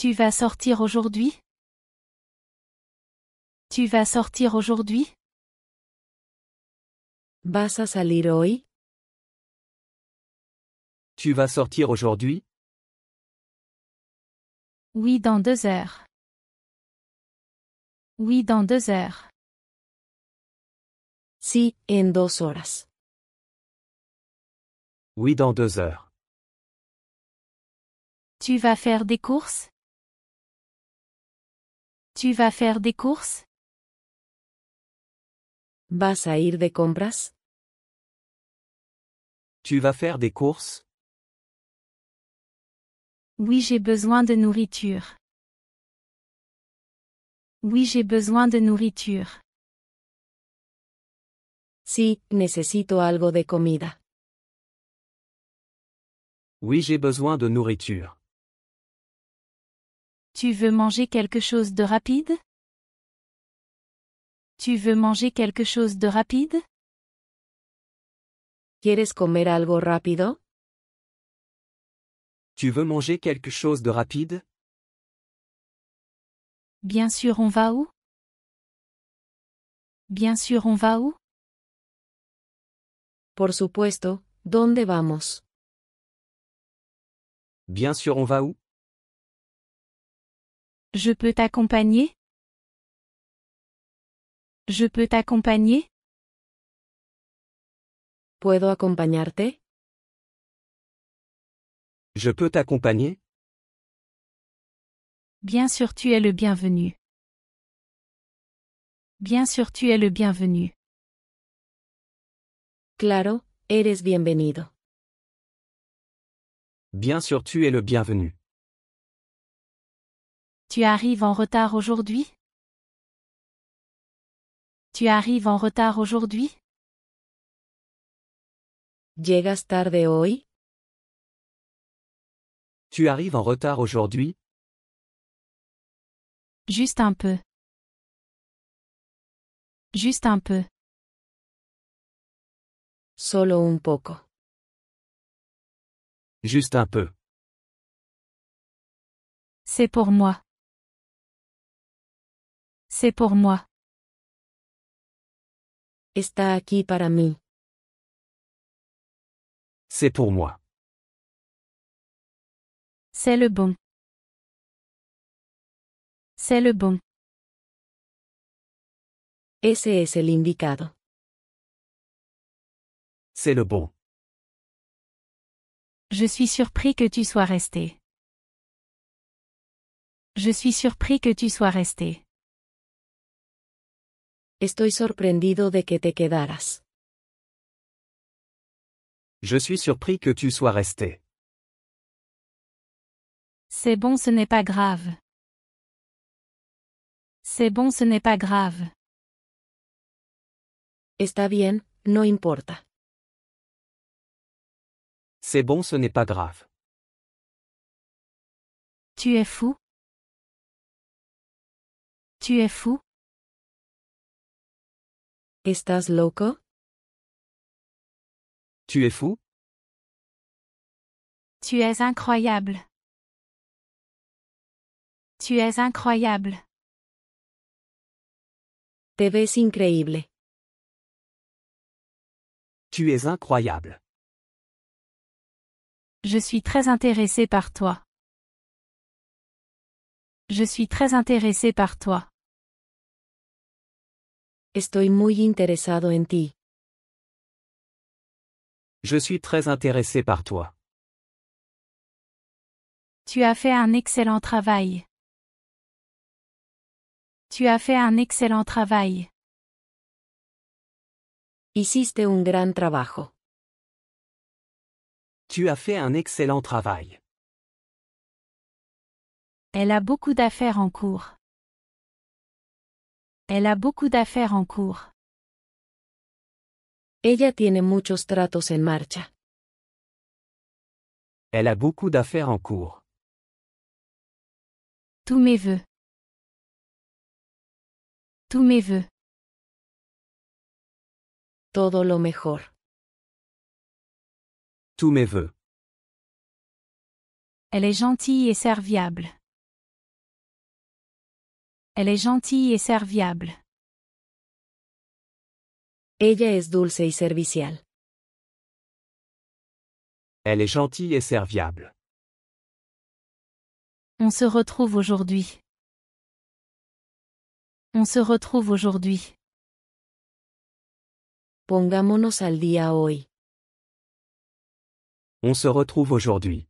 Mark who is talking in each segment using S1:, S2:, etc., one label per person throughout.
S1: Tu vas sortir aujourd'hui? Tu vas sortir aujourd'hui?
S2: ¿Vas a salir hoy?
S3: Tu vas sortir aujourd'hui?
S1: Oui, dans 2 heures. Oui, dans 2 heures.
S2: Sí, en 2 horas.
S3: Oui, dans 2 heures.
S1: Tu vas faire des courses? Tu vas faire des courses?
S2: ¿Vas a ir de compras?
S3: Tu vas faire des courses?
S1: Oui, j'ai besoin de nourriture. Oui, j'ai besoin de nourriture.
S2: Sí, necesito algo de comida.
S3: Oui, j'ai besoin de nourriture.
S1: Tu veux manger quelque chose de rapide? Tu veux manger quelque chose de rapide?
S2: ¿Quieres comer algo rápido?
S3: Tu veux manger quelque chose de rapide?
S1: Bien sûr, on va où? Bien sûr, on va où?
S2: Por supuesto, ¿dónde vamos?
S3: Bien sûr, on va où?
S1: Je peux t'accompagner? Je peux t'accompagner?
S2: ¿Puedo acompañarte?
S3: Je peux t'accompagner?
S1: Bien sûr, tu es le bienvenu. Bien sûr, tu es le bienvenu.
S2: Claro, eres bienvenido.
S3: Bien sûr, tu es le bienvenu.
S1: Tu arrives en retard aujourd'hui? Tu arrives en retard aujourd'hui?
S2: ¿Llegas tarde hoy?
S3: Tu arrives en retard aujourd'hui?
S1: Juste un peu. Juste un peu.
S2: Solo un poco.
S3: Juste un peu.
S1: C'est pour moi. C'est pour moi.
S2: Está aquí para mí.
S3: C'est pour moi.
S1: C'est le bon. C'est le bon.
S2: Ese es el indicado.
S3: C'est le bon.
S1: Je suis surpris que tu sois resté. Je suis surpris que tu sois resté.
S2: Estoy sorprendido de que te quedaras.
S3: Je suis surpris que tu sois resté.
S1: C'est bon, ce n'est pas grave. C'est bon, ce n'est pas grave.
S2: Está bien, no importa.
S3: C'est bon, ce n'est pas grave.
S1: Tu es fou? Tu es fou?
S2: ¿Estás loco?
S3: Tu es fou?
S1: Tu es incroyable. Tu es incroyable.
S2: Te ves increíble.
S3: Tu es incroyable.
S1: Je suis très intéressé par toi. Je suis très intéressé par toi.
S2: Estoy muy interesado en ti.
S3: Je suis très intéressé par toi.
S1: Tu as fait un excellent travail. Tu as fait un excellent travail.
S2: Hiciste un gran trabajo.
S3: Tu as fait un excellent travail.
S1: Elle a beaucoup d'affaires en cours. Elle a beaucoup d'affaires en cours.
S2: Ella tiene muchos tratos en marcha.
S3: Elle a beaucoup d'affaires en cours.
S1: Tous mes vœux. Tous mes vœux.
S2: Todo lo mejor.
S3: Tous mes vœux.
S1: Elle est gentille et serviable. Elle est gentille et serviable.
S2: Ella es dulce y servicial.
S3: Elle est gentille et serviable.
S1: On se retrouve aujourd'hui. On se retrouve aujourd'hui.
S2: Pongámonos al día hoy.
S3: On se retrouve aujourd'hui.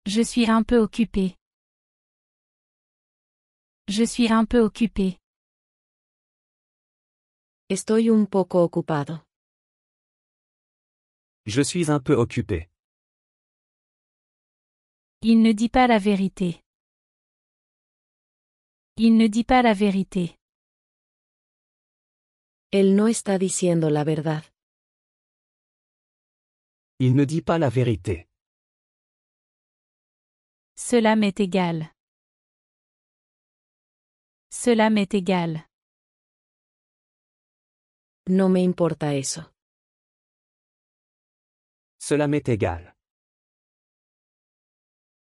S1: Je suis un peu occupé. Je suis un peu occupé.
S2: Estoy un poco ocupado.
S3: Je suis un peu occupé.
S1: Il ne dit pas la vérité. Il ne dit pas la vérité.
S2: Él no está diciendo la verdad.
S3: Il ne dit pas la vérité.
S1: Cela m'est égal. Cela m'est égal.
S2: No me importa eso.
S3: Cela m'est égal.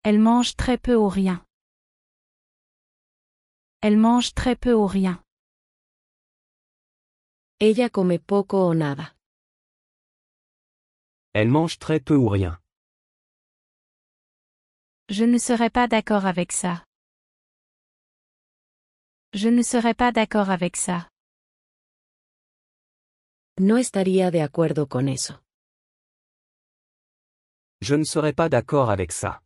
S1: Elle mange très peu ou rien. Elle mange très peu ou rien.
S2: Ella come poco o nada.
S3: Elle mange très peu ou rien.
S1: Je ne serais pas d'accord avec ça. Je ne serais pas d'accord avec ça.
S2: No estaría de acuerdo con eso.
S3: Je ne serais pas d'accord avec ça.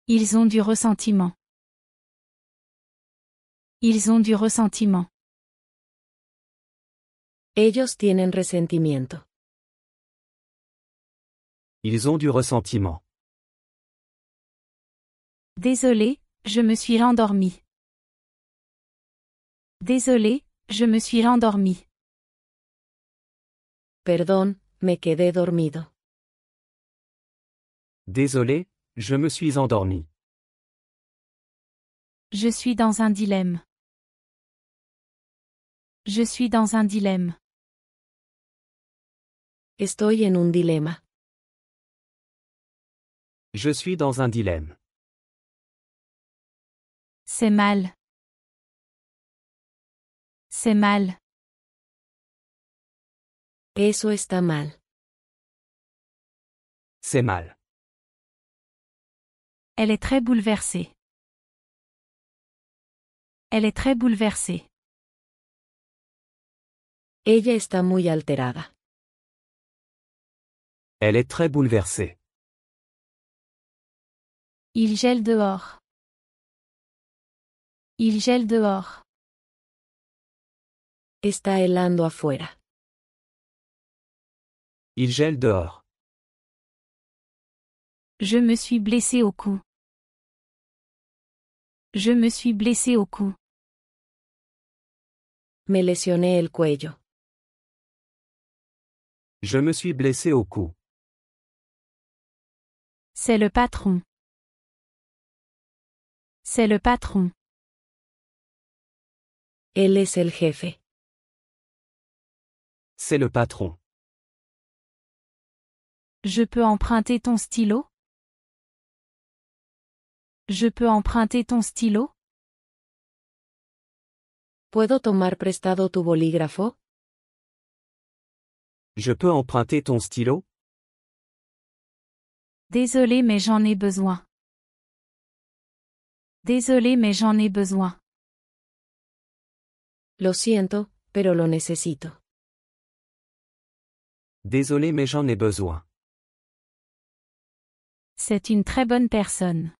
S1: Ils ont du ressentiment. Ils ont du ressentiment.
S2: Ellos tienen resentimiento.
S3: Ils ont du ressentiment.
S1: Désolé, je me suis endormi. Désolé, je me suis endormi.
S2: Perdón, me quedé dormido.
S3: Désolé, je me suis endormi.
S1: Je suis dans un dilemme. Je suis dans un dilemme.
S2: Estoy en un dilema.
S3: Je suis dans un dilemme.
S1: C'est mal. C'est mal.
S2: Eso está mal.
S3: C'est mal.
S1: Elle est très bouleversée. Elle est très bouleversée.
S2: Ella está muy alterada.
S3: Elle est très bouleversée.
S1: Il gèle dehors. Il gèle dehors.
S2: Está helando afuera.
S3: Il gèle dehors.
S1: Je me suis blessé au cou. Je me suis blessé au cou.
S2: Me lesioné el cuello.
S3: Je me suis blessé au cou.
S1: C'est le patron. C'est le patron.
S2: Él es el jefe.
S3: C'est le patron.
S1: Je peux emprunter ton stylo? Je peux emprunter ton stylo?
S2: ¿Puedo tomar prestado tu bolígrafo?
S3: Je peux emprunter ton stylo?
S1: Désolé mais j'en ai besoin. Désolé mais j'en ai besoin.
S2: Lo siento, pero lo necesito.
S3: Désolé mais j'en ai besoin.
S1: C'est une très bonne personne.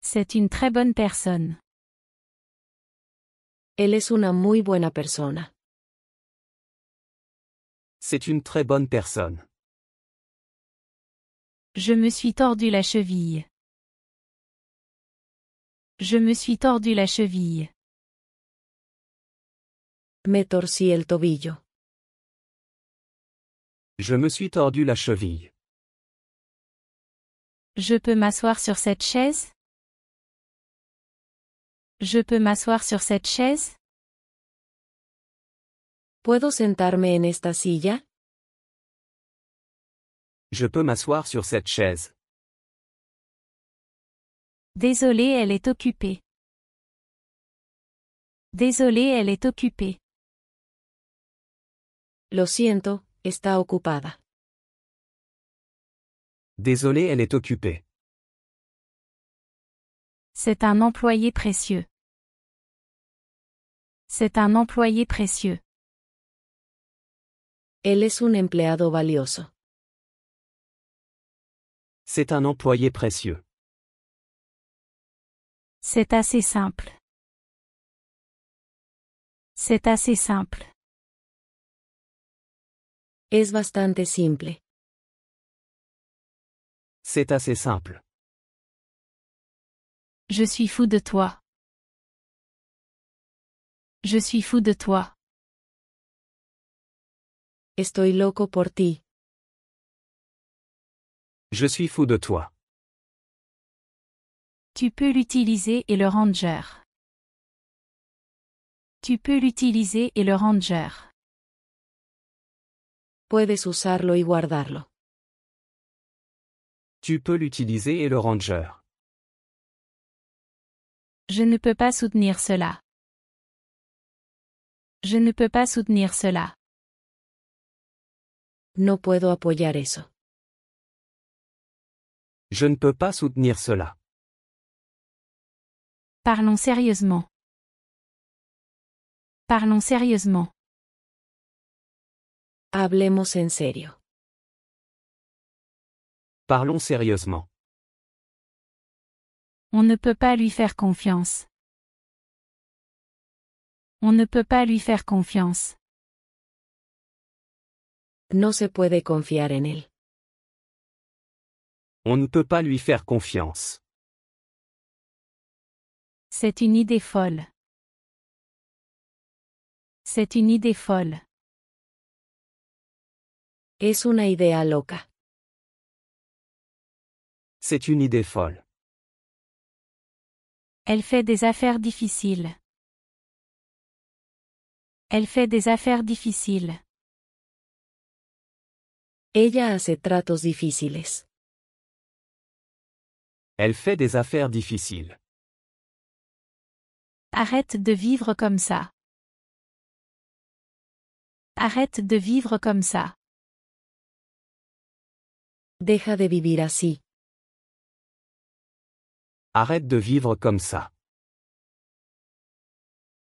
S1: C'est une très bonne personne.
S2: Él es una muy buena persona.
S3: C'est une très bonne personne.
S1: Je me suis tordu la cheville. Je me suis tordu la cheville.
S2: Me torcí el tobillo.
S3: Je me suis tordu la cheville.
S1: Je peux m'asseoir sur cette chaise? Je peux m'asseoir sur cette chaise?
S2: ¿Puedo sentarme en esta silla?
S3: Je peux m'asseoir sur cette chaise.
S1: Désolée, elle est occupée. Désolée, elle est occupée.
S2: Lo siento, está ocupada.
S3: Désolé, elle est occupée.
S1: C'est un employé précieux. C'est un employé précieux.
S2: Él es un empleado valioso.
S3: C'est un employé précieux.
S1: C'est assez simple. C'est assez simple.
S2: Es bastante simple.
S3: C'est assez simple.
S1: Je suis fou de toi. Je suis fou de toi.
S2: Estoy loco por ti.
S3: Je suis fou de toi.
S1: Tu peux l'utiliser et le ranger. Tu peux l'utiliser et le ranger.
S2: Puedes usarlo y guardarlo.
S3: Tu peux l'utiliser et le ranger.
S1: Je ne peux pas soutenir cela. Je ne peux pas soutenir cela.
S2: No puedo apoyar eso.
S3: Je ne peux pas soutenir cela.
S1: Parlons sérieusement. Parlons sérieusement.
S2: Hablemos en serio.
S3: Parlons sérieusement.
S1: On ne peut pas lui faire confiance. On ne peut pas lui faire confiance.
S2: No se puede confiar en él.
S3: On ne peut pas lui faire confiance.
S1: C'est une idée folle. C'est une idée folle.
S2: Es una idea loca.
S3: C'est une idée folle.
S1: Elle fait des affaires difficiles. Elle fait des affaires difficiles.
S2: Ella hace tratos difíciles.
S3: Elle fait des affaires difficiles.
S1: Arrête de vivre comme ça. Arrête de vivre comme ça.
S2: Deja de vivir así.
S3: Arrête de vivre comme ça.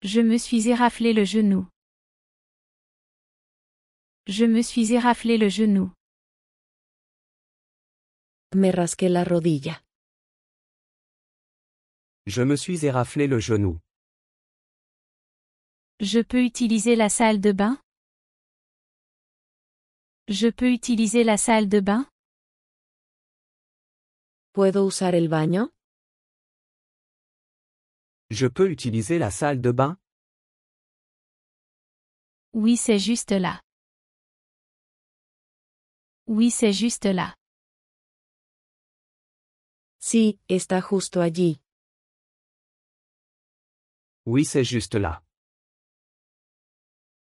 S1: Je me suis éraflé le genou. Je me suis éraflé le genou.
S2: Me rasqué la rodilla.
S3: Je me suis éraflé le genou.
S1: Je peux utiliser la salle de bain? Je peux utiliser la salle de bain?
S2: ¿Puedo usar el baño?
S3: Je peux utiliser la salle de bain?
S1: Oui, c'est juste là. Oui, c'est juste là.
S2: Sí, está justo allí.
S3: Oui, c'est juste là.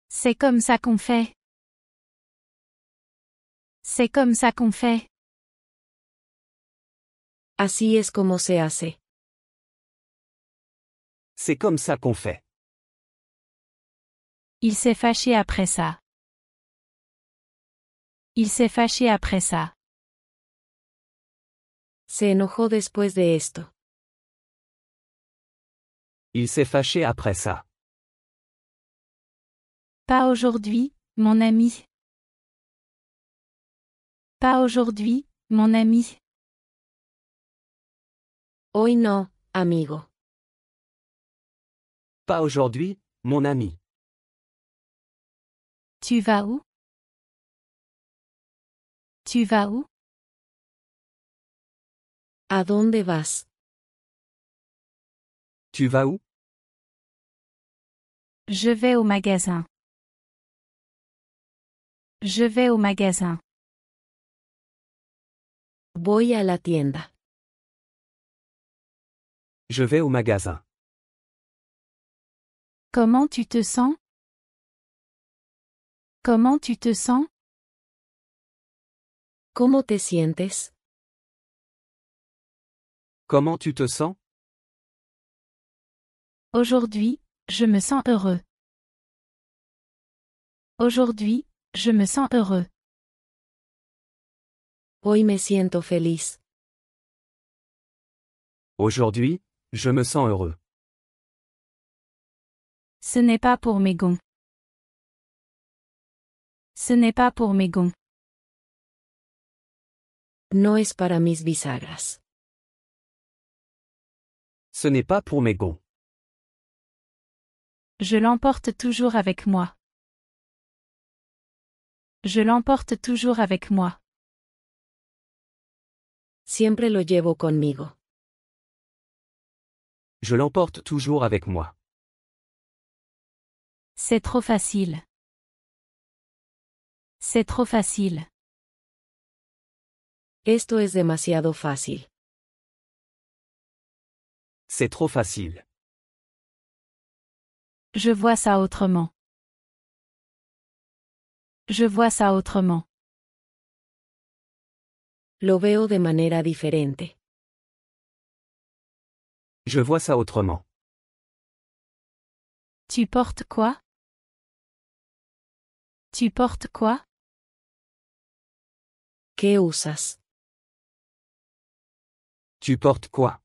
S1: C'est comme ça qu'on fait. C'est comme ça qu'on fait.
S2: Así es como se hace.
S3: C'est comme ça qu'on fait.
S1: Il s'est fâché après ça. Il s'est fâché après ça.
S2: Se enojó después de esto.
S3: Il s'est fâché après ça.
S1: Pas aujourd'hui, mon ami. Pas aujourd'hui, mon ami.
S2: Hoy no, amigo.
S3: Pas aujourd'hui, mon ami.
S1: Tu vas où? Tu vas où?
S2: ¿A dónde vas?
S3: Tu vas où?
S1: Je vais au magasin. Je vais au magasin.
S2: Voy a la tienda.
S3: Je vais au magasin.
S1: Comment tu te sens? Comment tu te sens?
S2: ¿Cómo te sientes?
S3: Comment tu te sens?
S1: Aujourd'hui, je me sens heureux. Aujourd'hui, je me sens heureux.
S2: Hoy me siento feliz.
S3: Aujourd'hui, je me sens heureux.
S1: Ce n'est pas pour mes gonds. Ce n'est pas pour mes gonds.
S2: No es para mis bisagras.
S3: Ce n'est pas pour mes gonds.
S1: Je l'emporte toujours avec moi. Je l'emporte toujours avec moi.
S2: Siempre lo llevo conmigo.
S3: Je l'emporte toujours avec moi.
S1: C'est trop facile. C'est trop facile.
S2: Esto es demasiado fácil.
S3: C'est trop facile.
S1: Je vois ça autrement. Je vois ça autrement.
S2: Lo veo de manera diferente.
S3: Je vois ça autrement.
S1: Tu portes quoi? Tu portes quoi?
S2: ¿Qué usas?
S3: Tu portes quoi?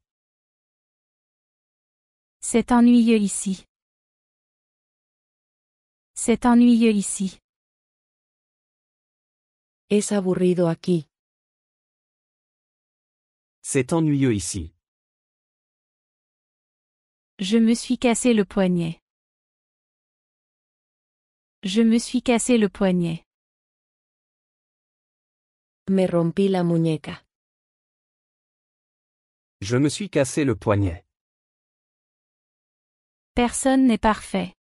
S1: C'est ennuyeux ici. C'est ennuyeux ici.
S2: Es aburrido aquí.
S3: C'est ennuyeux ici.
S1: Je me suis cassé le poignet. Je me suis cassé le poignet.
S2: Me rompí la muñeca.
S3: Je me suis cassé le poignet.
S1: Personne n'est parfait.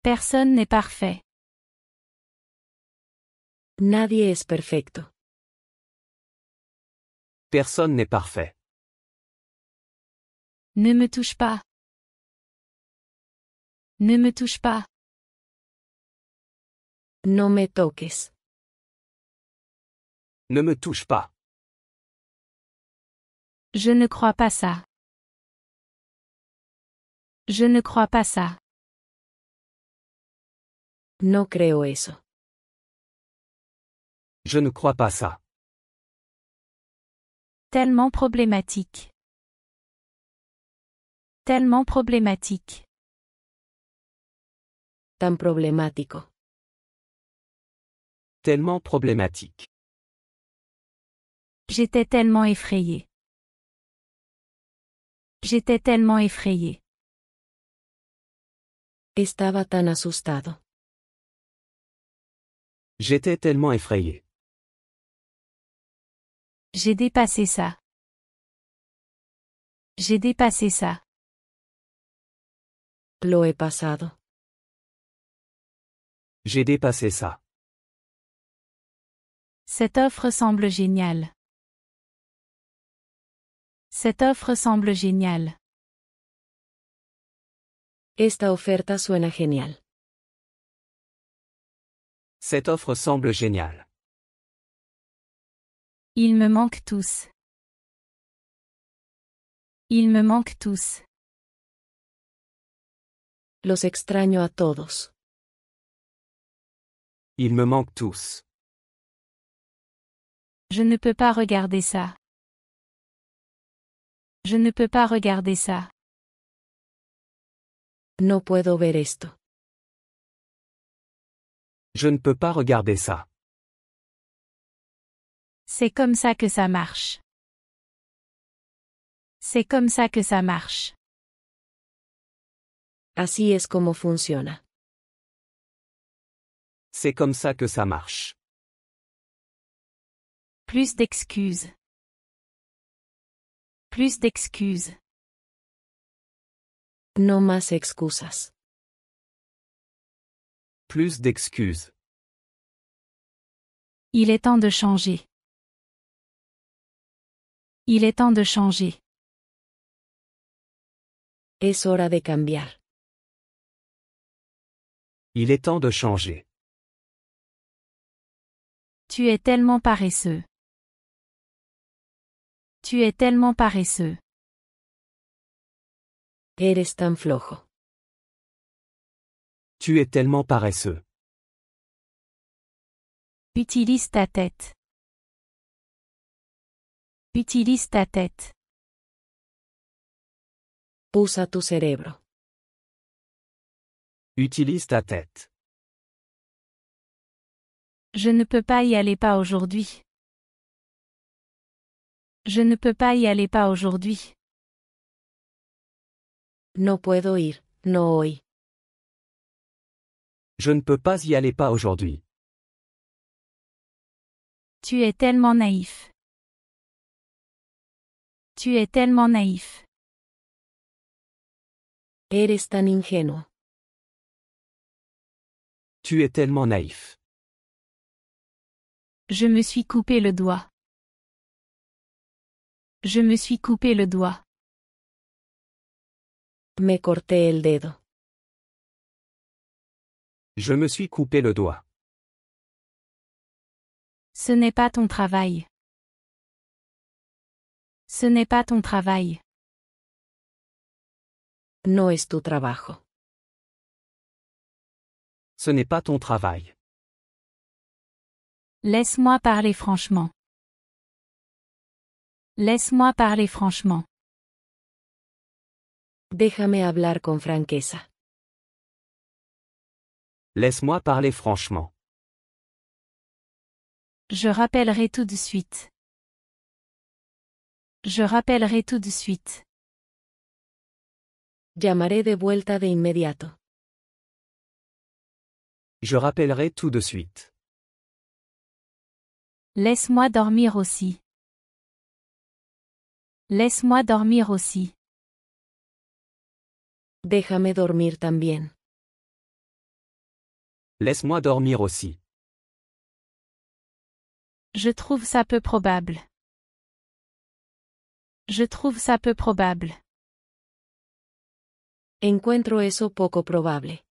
S1: Personne n'est parfait.
S2: Nadie es perfecto.
S3: Personne n'est parfait.
S1: Ne me touche pas. Ne me touche pas.
S2: No me toques.
S3: Ne me touche pas.
S1: Je ne crois pas ça. Je ne crois pas ça.
S2: No creo eso.
S3: Je ne crois pas ça.
S1: Tellement problématique. Tellement problématique.
S2: Tan problemático.
S3: Tellement problématique.
S1: J'étais tellement effrayée. J'étais tellement effrayée.
S2: Estaba tan asustado.
S3: J'étais tellement effrayé.
S1: J'ai dépassé ça. J'ai dépassé ça.
S2: Lo he pasado.
S3: J'ai dépassé ça.
S1: Cette offre semble géniale. Cette offre semble géniale.
S2: Esta oferta suena genial.
S3: Cette offre semble géniale.
S1: Ils me manquent tous. Ils me manquent tous.
S2: Los extraño a todos.
S3: Ils me manquent tous.
S1: Je ne peux pas regarder ça. Je ne peux pas regarder ça.
S2: No puedo ver esto.
S3: Je ne peux pas regarder ça.
S1: C'est comme ça que ça marche. C'est comme ça que ça marche.
S2: Así es como funciona.
S3: C'est comme ça que ça marche.
S1: Plus d'excuses. Plus d'excuses.
S2: No más excusas.
S3: Plus d'excuses.
S1: Il est temps de changer. Il est temps de changer.
S2: Es hora de cambiar.
S3: Il est temps de changer.
S1: Tu es tellement paresseux. Tu es tellement paresseux.
S2: Eres tan flojo.
S3: Tu es tellement paresseux.
S1: Utilise ta tête. Utilise ta tête.
S2: Usa tu cerebro.
S3: Utilise ta tête.
S1: Je ne peux pas y aller pas aujourd'hui. Je ne peux pas y aller pas aujourd'hui.
S2: No puedo ir, no hoy.
S3: Je ne peux pas y aller pas aujourd'hui.
S1: Tu es tellement naïf. Tu es tellement naïf.
S2: Eres tan ingenuo.
S3: Tu es tellement naïf.
S1: Je me suis coupé le doigt. Je me suis coupé le doigt.
S2: Me corté el dedo.
S3: Je me suis coupé le doigt.
S1: Ce n'est pas ton travail. Ce n'est pas ton travail.
S2: No es tu trabajo.
S3: Ce n'est pas ton travail.
S1: Laisse-moi parler franchement. Laisse-moi parler franchement.
S2: Déjame hablar con franqueza.
S3: Laisse-moi parler franchement.
S1: Je rappellerai tout de suite. Je rappellerai tout de suite.
S2: Llamaré de vuelta de inmediato.
S3: Je rappellerai tout de suite.
S1: Laisse-moi dormir aussi. Laisse-moi dormir aussi.
S2: Déjame dormir también.
S3: Laisse-moi dormir aussi.
S1: Je trouve ça peu probable. Je trouve ça peu probable.
S2: Encuentro eso poco probable.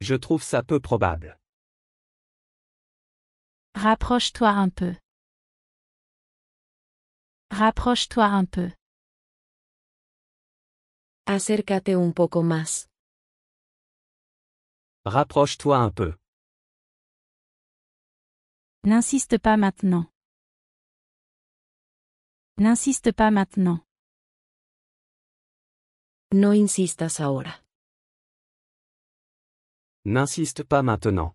S3: Je trouve ça peu probable.
S1: Rapproche-toi un peu. Rapproche-toi un peu.
S2: Acércate un poco más.
S3: Rapproche-toi un peu.
S1: N'insiste pas maintenant. N'insiste pas maintenant.
S2: No insistas ahora.
S3: N'insiste pas maintenant.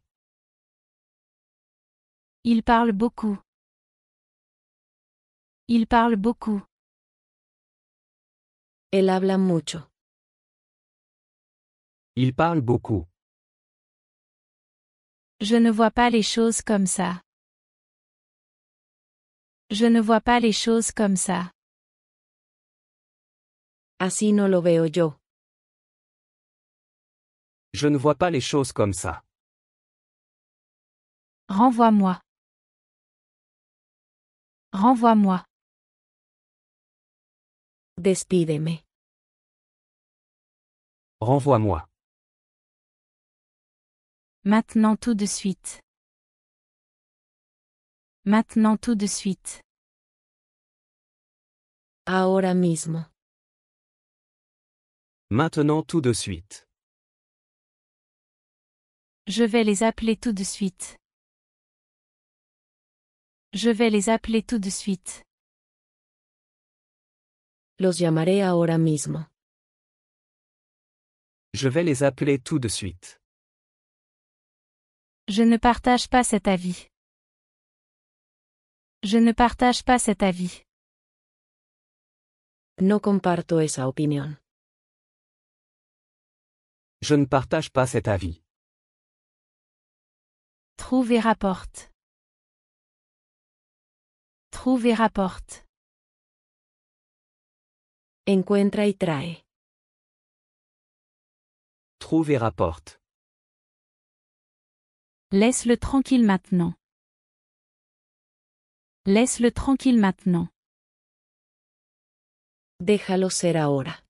S1: Il parle beaucoup. Il parle beaucoup.
S2: Él habla mucho.
S3: Il parle beaucoup.
S1: Je ne vois pas les choses comme ça. Je ne vois pas les choses comme ça.
S2: Así no lo veo yo.
S3: Je ne vois pas les choses comme ça.
S1: Renvoie-moi. Renvoie-moi.
S2: Despídeme.
S3: Renvoie-moi.
S1: Maintenant tout de suite. Maintenant tout de suite.
S2: Ahora mismo.
S3: Maintenant tout de suite.
S1: Je vais les appeler tout de suite. Je vais les appeler tout de suite.
S2: Los llamaré ahora mismo.
S3: Je vais les appeler tout de suite.
S1: Je ne partage pas cet avis. Je ne partage pas cet avis.
S2: No comparto esa opinión.
S3: Je ne partage pas cet avis.
S1: Trouve et rapporte. Trouve et rapporte.
S2: Encuentra y trae.
S3: Trouve et rapporte.
S1: Laisse-le tranquille maintenant. Laisse-le tranquille maintenant.
S2: Déjalo ser ahora.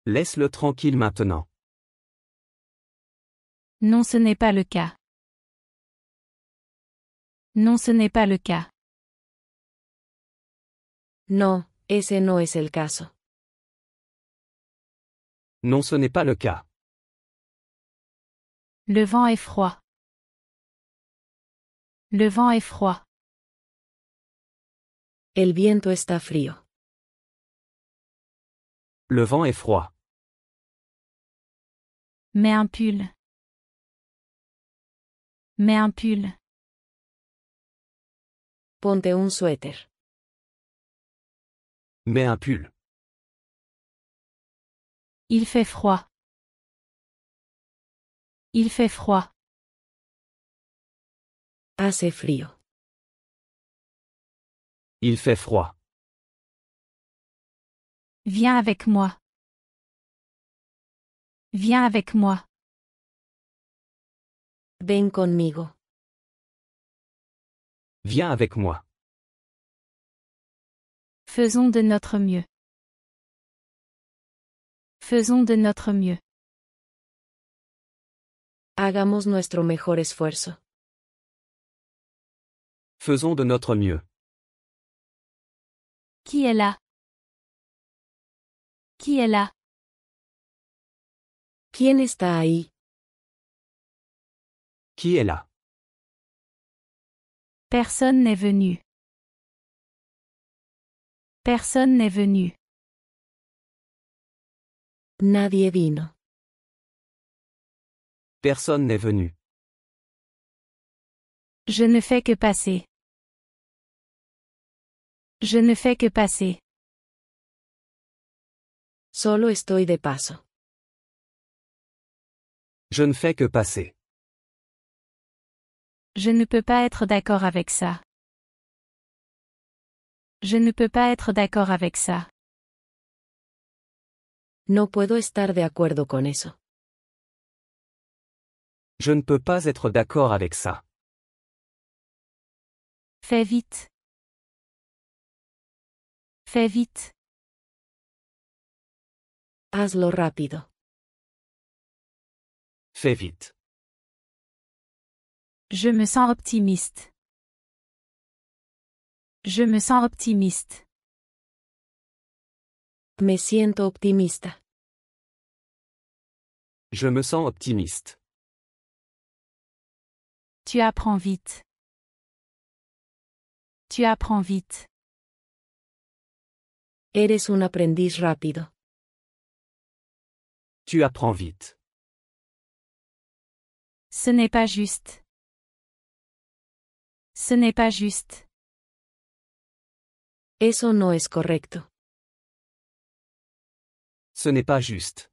S3: Laisse-le tranquille maintenant.
S1: Non, ce n'est pas le cas. Non, ce n'est pas le cas.
S2: No, ese no es el caso.
S3: Non, ce n'est pas le cas.
S1: Le vent est froid. Le vent est froid.
S2: El viento está frío.
S3: Le vent est froid.
S1: Mets un pull. Mets un pull.
S2: Ponte un suéter.
S3: Mets un pull.
S1: Il fait froid. Il fait froid.
S2: Hace frío.
S3: Il fait froid.
S1: Viens avec moi. Viens avec moi.
S2: Ven conmigo.
S3: Viens avec moi.
S1: Faisons de notre mieux. Faisons de notre mieux.
S2: Hagamos nuestro mejor esfuerzo.
S3: Faisons de notre mieux.
S1: Qui est là? Qui est là?
S2: ¿Quién está ahí?
S3: Qui est là?
S1: Personne n'est venu. Personne n'est venu.
S2: Nadie vino.
S3: Personne n'est venu.
S1: Je ne fais que passer. Je ne fais que passer.
S2: Solo estoy de paso.
S3: Je ne fais que passer.
S1: Je ne peux pas être d'accord avec ça. Je ne peux pas être d'accord avec ça.
S2: No puedo estar de acuerdo con eso.
S3: Je ne peux pas être d'accord avec ça.
S1: Fais vite. Fais vite.
S2: Hazlo rápido.
S3: Fais vite.
S1: Je me sens optimiste. Je me sens optimiste.
S2: Me siento optimista.
S3: Je me sens optimiste.
S1: Tu apprends vite. Tu apprends vite.
S2: Eres un aprendiz rápido.
S3: Tu apprends vite.
S1: Ce n'est pas juste. Ce n'est pas juste.
S2: Eso no es correcto.
S3: Ce n'est pas juste.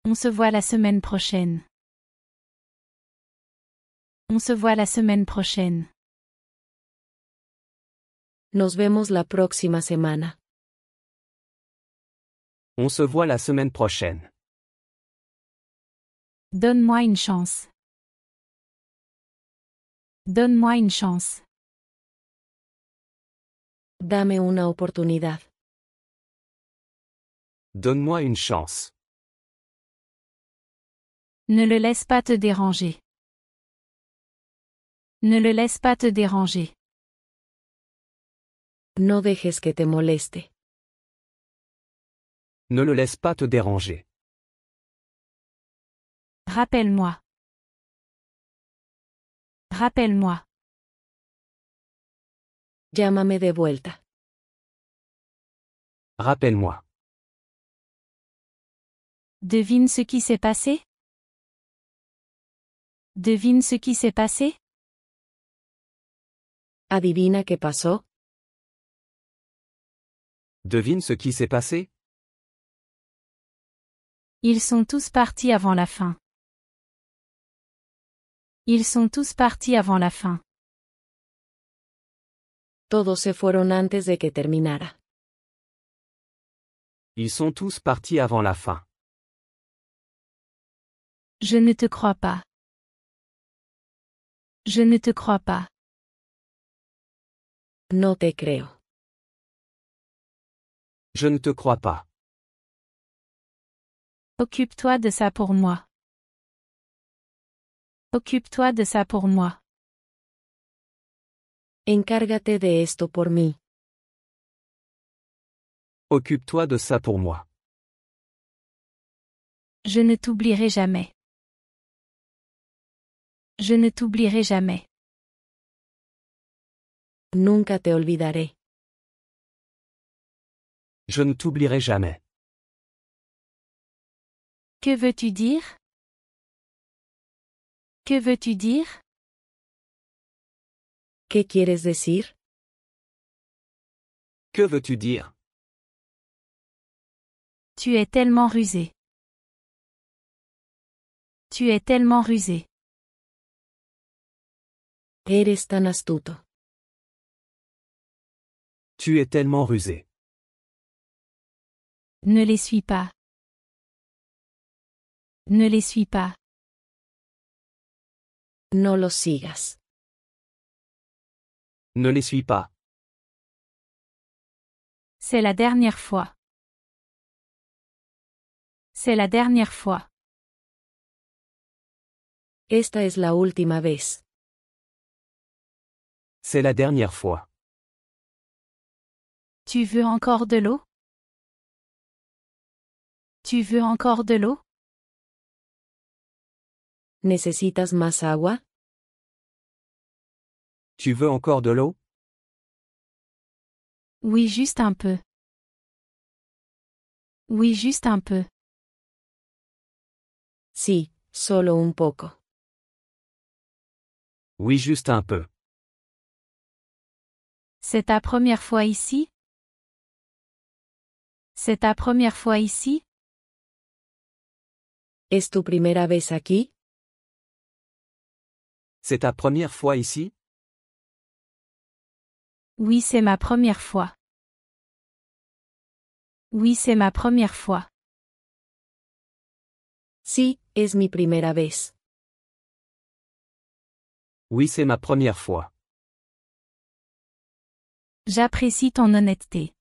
S1: On se voit la semaine prochaine. On se voit la semaine prochaine.
S2: Nos vemos la próxima semana.
S3: On se voit la semaine prochaine.
S1: Donne-moi une chance. Donne-moi une chance.
S2: Dame una oportunidad.
S3: Donne-moi une chance.
S1: Ne le laisse pas te déranger. Ne le laisse pas te déranger.
S2: No dejes que te moleste.
S3: Ne le laisse pas te déranger.
S1: Rappelle-moi. Rappelle-moi.
S2: Llámame de vuelta.
S3: Rappelle-moi.
S1: Devine ce qui s'est passé? Devine ce qui s'est passé?
S2: ¿Adivina qué pasó?
S3: Devine ce qui s'est passé?
S1: Ils sont tous partis avant la fin. Ils sont tous partis avant la fin.
S2: Todos se fueron antes de que terminara.
S3: Ils sont tous partis avant la fin.
S1: Je ne te crois pas. Je ne te crois pas.
S2: No te creo.
S3: Je ne te crois pas.
S1: Occupe-toi de ça pour moi. Occupe-toi de ça pour moi.
S2: Encárgate de esto por mí.
S3: Occupe-toi de ça pour moi.
S1: Je ne t'oublierai jamais. Je ne t'oublierai jamais.
S2: Nunca te olvidaré.
S3: Je ne t'oublierai jamais.
S1: Que veux-tu dire? Que veux-tu dire?
S2: ¿Qué quieres decir?
S3: Que veux-tu dire?
S1: Tu es tellement rusé. Tu es tellement rusé.
S2: Eres tan astuto.
S3: Tu es tellement rusé.
S1: Ne les suis pas. Ne les suis pas.
S2: No los sigas.
S3: Ne les suis pas.
S1: C'est la dernière fois. C'est la dernière fois.
S2: Esta es la última vez.
S3: C'est la dernière fois.
S1: Tu veux encore de l'eau? Tu veux encore de l'eau?
S2: ¿Necesitas más agua?
S3: Tu veux encore de l'eau?
S1: Oui, juste un peu. Oui, juste un peu.
S2: Sí, solo un poco.
S3: Oui, juste un peu.
S1: C'est ta première fois ici? C'est ta première fois ici?
S2: ¿Es tu primera vez aquí?
S3: C'est ta première fois ici?
S1: Oui, c'est ma première fois. Oui, c'est ma première fois.
S2: Sí, es mi primera vez.
S3: Oui, c'est ma première fois.
S1: J'apprécie ton honnêteté.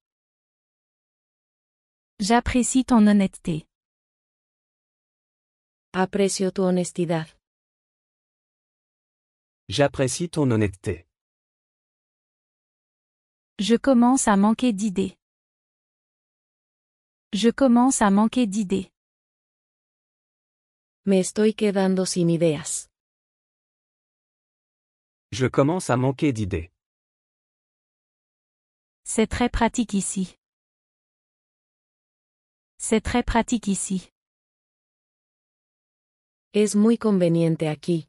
S1: J'apprécie ton honnêteté.
S2: Aprecio tu honestidad.
S3: J'apprécie ton honnêteté.
S1: Je commence à manquer d'idées. Je commence à manquer d'idées.
S2: Me estoy quedando sin ideas.
S3: Je commence à manquer d'idées.
S1: C'est très pratique ici. C'est très pratique ici.
S2: Es muy conveniente aquí.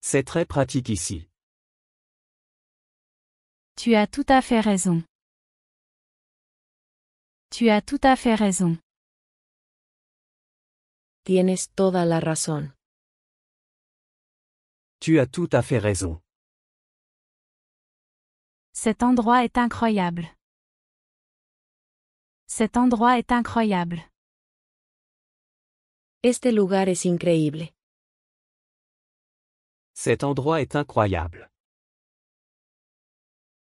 S3: C'est très pratique ici.
S1: Tu as tout à fait raison. Tu as tout à fait raison.
S2: Tienes toda la razón.
S3: Tu as tout à fait raison.
S1: Cet endroit est incroyable. Cet endroit est incroyable.
S2: Este lugar es increíble.
S3: Cet endroit est incroyable.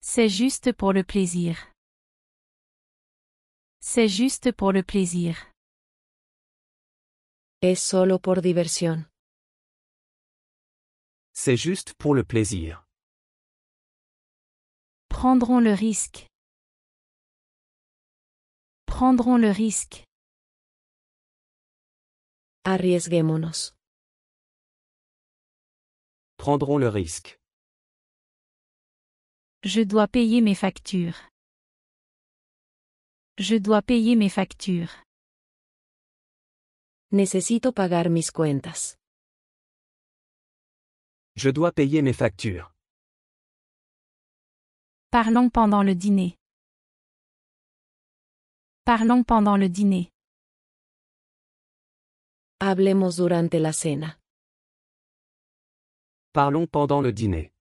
S1: C'est juste pour le plaisir. C'est juste pour le plaisir.
S2: Es solo por diversión.
S3: C'est juste pour le plaisir.
S1: Prendrons le risque. Prendrons le risque.
S2: Arriesguémonos.
S3: Prendrons le risque.
S1: Je dois payer mes factures. Je dois payer mes factures.
S2: Necesito pagar mis cuentas.
S3: Je dois payer mes factures.
S1: Parlons pendant le dîner. Parlons pendant le dîner.
S2: Hablemos durante la cena.
S3: Parlons pendant le dîner.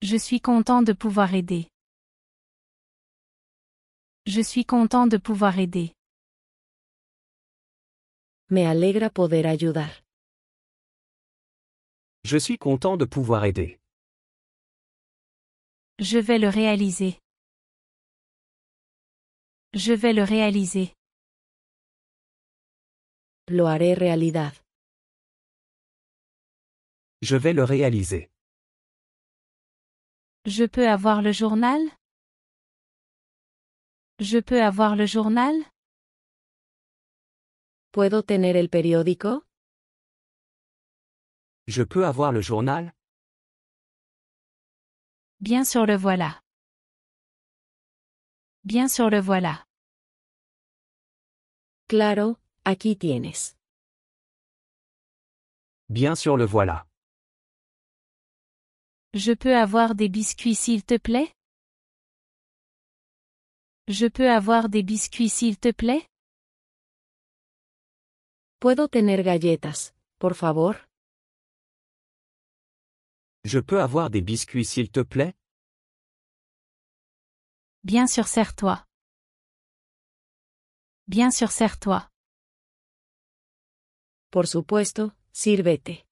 S1: Je suis content de pouvoir aider. Je suis content de pouvoir aider.
S2: Me alegra poder ayudar.
S3: Je suis content de pouvoir aider.
S1: Je vais le réaliser. Je vais le réaliser.
S2: Lo haré realidad.
S3: Je vais le réaliser.
S1: Je peux avoir le journal? Je peux avoir le journal?
S2: ¿Puedo tener el periódico?
S3: Je peux avoir le journal?
S1: Bien sûr le voilà. Bien sûr le voilà.
S2: Claro, aquí tienes.
S3: Bien sûr le voilà.
S1: Je peux avoir des biscuits s'il te plaît? Je peux avoir des biscuits s'il te plaît?
S2: ¿Puedo tener galletas, por favor?
S3: Je peux avoir des biscuits s'il te plaît?
S1: Bien sûr serre-toi. Bien sûr serre-toi.
S2: Por supuesto, sírvete.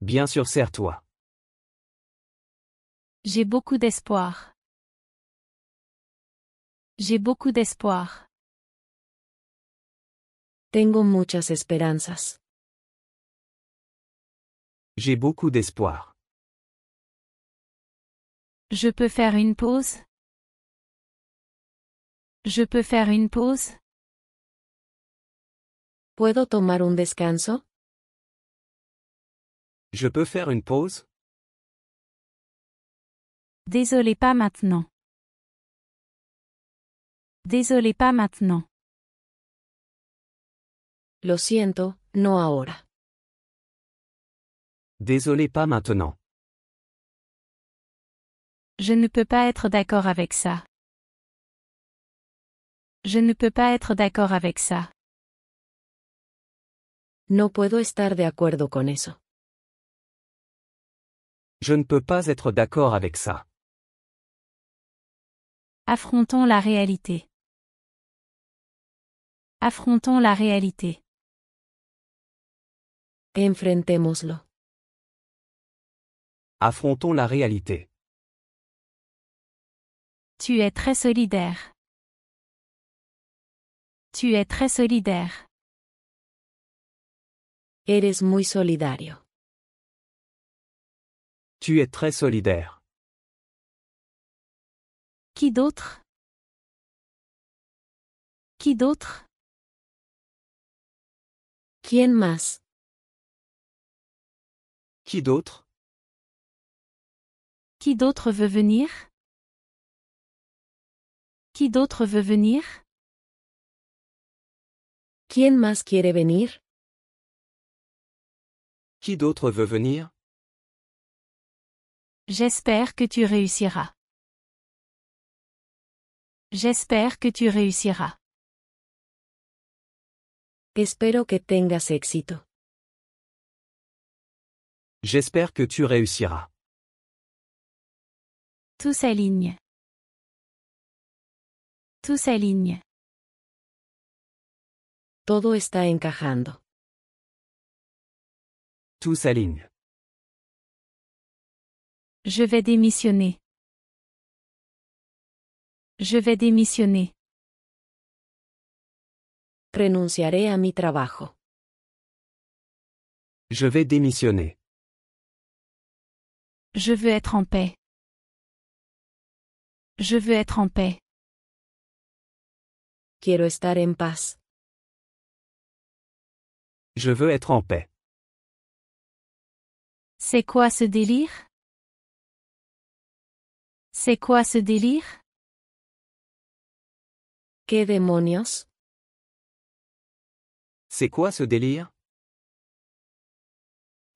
S3: Bien sûr serre-toi.
S1: J'ai beaucoup d'espoir. J'ai beaucoup d'espoir.
S2: Tengo muchas esperanzas.
S3: J'ai beaucoup d'espoir.
S1: Je peux faire une pause? Je peux faire une pause?
S2: ¿Puedo tomar un descanso?
S3: Je peux faire une pause?
S1: Désolé, pas maintenant. Désolé, pas maintenant.
S2: Lo siento, no ahora.
S3: Désolé, pas maintenant.
S1: Je ne peux pas être d'accord avec ça. Je ne peux pas être d'accord avec ça.
S2: No puedo estar de acuerdo con eso.
S3: Je ne peux pas être d'accord avec ça.
S1: Affrontons la réalité. Affrontons la réalité.
S2: Enfrentémoslo.
S3: Affrontons la réalité.
S1: Tu es très solidaire. Tu es très solidaire.
S2: Eres muy solidario.
S3: Tu es très solidaire.
S1: Qui d'autre? Qui d'autre?
S2: ¿Quién más?
S3: Qui d'autre?
S1: Qui d'autre veut venir? Qui d'autre veut venir?
S2: ¿Quién más quiere venir?
S3: Qui d'autre veut venir?
S1: J'espère que tu réussiras. J'espère que tu réussiras.
S2: Espero que tengas éxito.
S3: J'espère que tu réussiras.
S1: Tout s'aligne. Tout s'aligne.
S2: Todo está encajando.
S3: Tout s'aligne.
S1: Je vais démissionner. Je vais démissionner.
S2: Renunciaré a mi trabajo.
S3: Je vais démissionner.
S1: Je veux être en paix. Je veux être en paix.
S2: Quiero estar en paz.
S3: Je veux être en paix.
S1: C'est quoi ce délire? C'est quoi ce délire?
S2: ¿Qué demonios?
S3: C'est quoi ce délire?